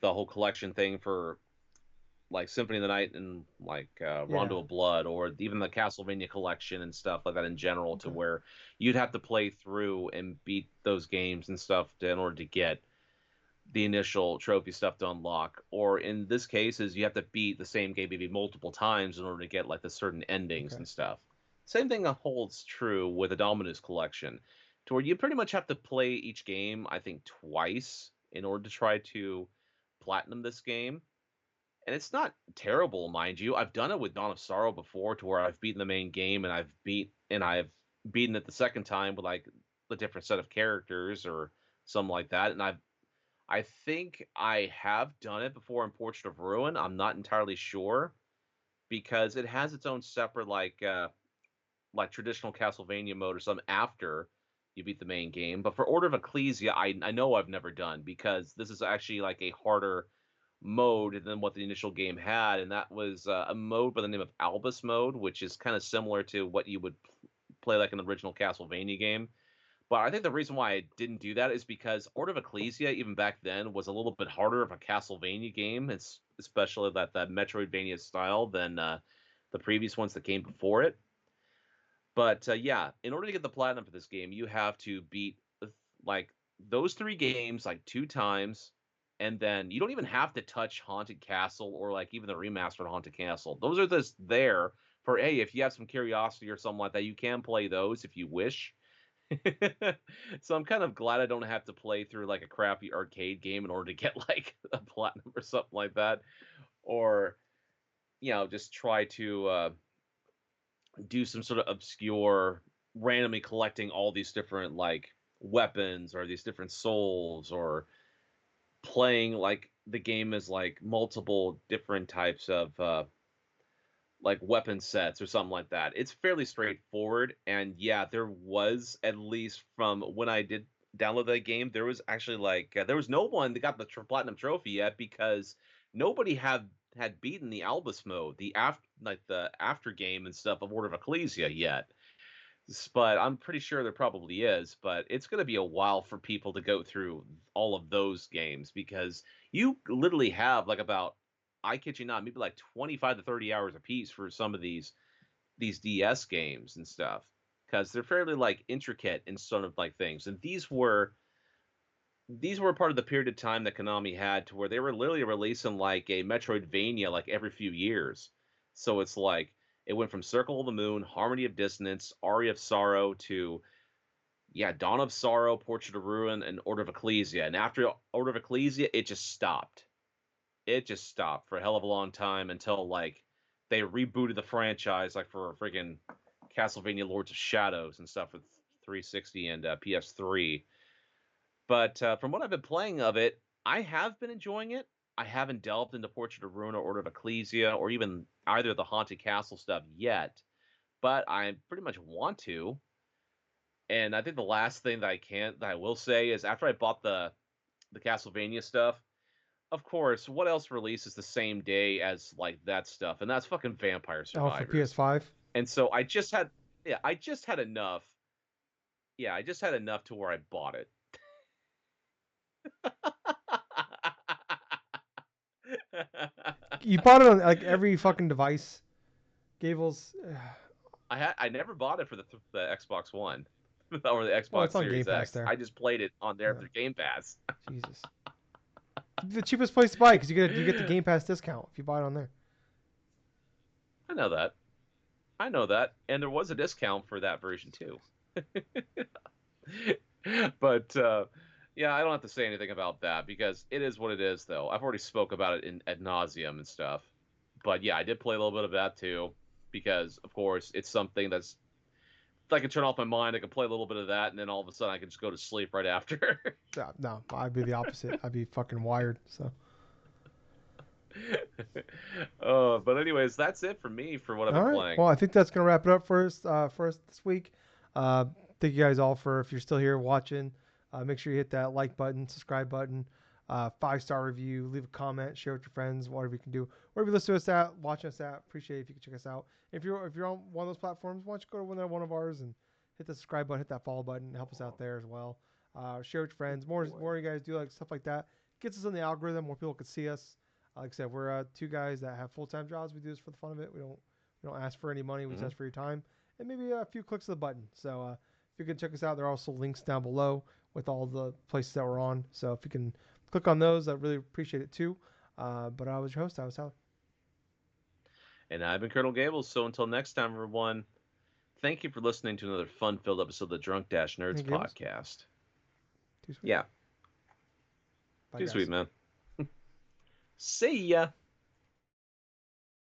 the whole collection thing for like Symphony of the Night and like Yeah. Rondo of Blood, or even the Castlevania collection and stuff like that in general, to Okay. where you'd have to play through and beat those games and stuff in order to get the initial trophy stuff to unlock. Or in this case, is you have to beat the same game maybe multiple times in order to get like the certain endings Okay. and stuff. Same thing holds true with the Dominus collection, to where you pretty much have to play each game, I think, twice in order to try to platinum this game. And it's not terrible, mind you. I've done it with Dawn of Sorrow before, to where I've beaten the main game and I've beaten it the second time with like the different set of characters or something like that. And I think I have done it before in Portrait of Ruin. I'm not entirely sure because it has its own separate like traditional Castlevania mode or something after you beat the main game. But for Order of Ecclesia, I know I've never done, because this is actually like a harder mode than what the initial game had, and that was a mode by the name of Albus mode, which is kind of similar to what you would play like an original Castlevania game. But I think the reason why I didn't do that is because Order of Ecclesia, even back then, was a little bit harder of a Castlevania game. It's especially that Metroidvania style than the previous ones that came before it. But yeah, in order to get the platinum for this game, you have to beat like those three games like two times, and then you don't even have to touch Haunted Castle or like even the remastered Haunted Castle. Those are just there for, hey, if you have some curiosity or something like that, you can play those if you wish. So I'm kind of glad I don't have to play through like a crappy arcade game in order to get like a platinum or something like that, or just try to do some sort of obscure, randomly collecting all these different like weapons or these different souls, or playing like the game is like multiple different types of like weapon sets or something like that. It's fairly straightforward, and yeah, there was, at least from when I did download that game, there was actually like there was no one that got the platinum trophy yet, because nobody had beaten the Albus mode, the after game and stuff of Order of Ecclesia yet. But I'm pretty sure there probably is, but it's going to be a while for people to go through all of those games, because you literally have like about I kid you not, maybe like 25 to 30 hours a piece for some of these DS games and stuff, because they're fairly like intricate in sort of like things. And these were part of the period of time that Konami had to where they were literally releasing like a Metroidvania like every few years. So it's like it went from Circle of the Moon, Harmony of Dissonance, Aria of Sorrow to yeah, Dawn of Sorrow, Portrait of Ruin, and Order of Ecclesia. And after Order of Ecclesia, it just stopped. It just stopped for a hell of a long time until like they rebooted the franchise like for freaking Castlevania Lords of Shadows and stuff with 360 and PS3. But from what I've been playing of it, I have been enjoying it. I haven't delved into Portrait of Ruin or Order of Ecclesia or even either of the Haunted Castle stuff yet, but I pretty much want to. And I think the last thing that I will say is after I bought the Castlevania stuff, of course, what else releases the same day as like that stuff? And that's fucking Vampire Oh, for Survivors. PS5. And so I just had enough. Yeah, I just had enough to where I bought it. You bought it on like every fucking device, Gables. I never bought it for the Xbox One or the Well, Xbox it's on Game Series Pass X. there. I just played it on there Yeah. for Game Pass. Jesus. The cheapest place to buy because you get the Game Pass discount if you buy it on there. I know that. I know that. And there was a discount for that version too. But yeah, I don't have to say anything about that because it is what it is, though. I've already spoke about it in ad nauseum and stuff. But yeah, I did play a little bit of that too because, of course, it's something that's I can turn off my mind. I can play a little bit of that, and then all of a sudden I can just go to sleep right after. No, I'd be the opposite. I'd be fucking wired. So. But anyways, that's it for me for what I've All been right. playing. Well, I think that's gonna wrap it up for us this week. Thank you guys all for if you're still here watching. Make sure you hit that like button, subscribe button, 5-star review, leave a comment, share with your friends, whatever you can do. Wherever you listen to us at, watching us at, appreciate it if you can check us out. If you're on one of those platforms, why don't you go to one of ours and hit the subscribe button, hit that follow button, help us out there as well. Share with your friends. More you guys do like stuff like that gets us in the algorithm. More people can see us. Like I said, we're two guys that have full-time jobs. We do this for the fun of it. We don't ask for any money. We just ask for your time and maybe a few clicks of the button. So if you can check us out, there are also links down below with all the places that we're on. So if you can click on those, I really appreciate it too. But I was your host. I was Tyler. And I've been Colonel Gables. So until next time, everyone, thank you for listening to another fun-filled episode of the Drunk-Nerds Hey, Gables. podcast. Too sweet. Yeah, Bye, too sweet, guys. man. See ya.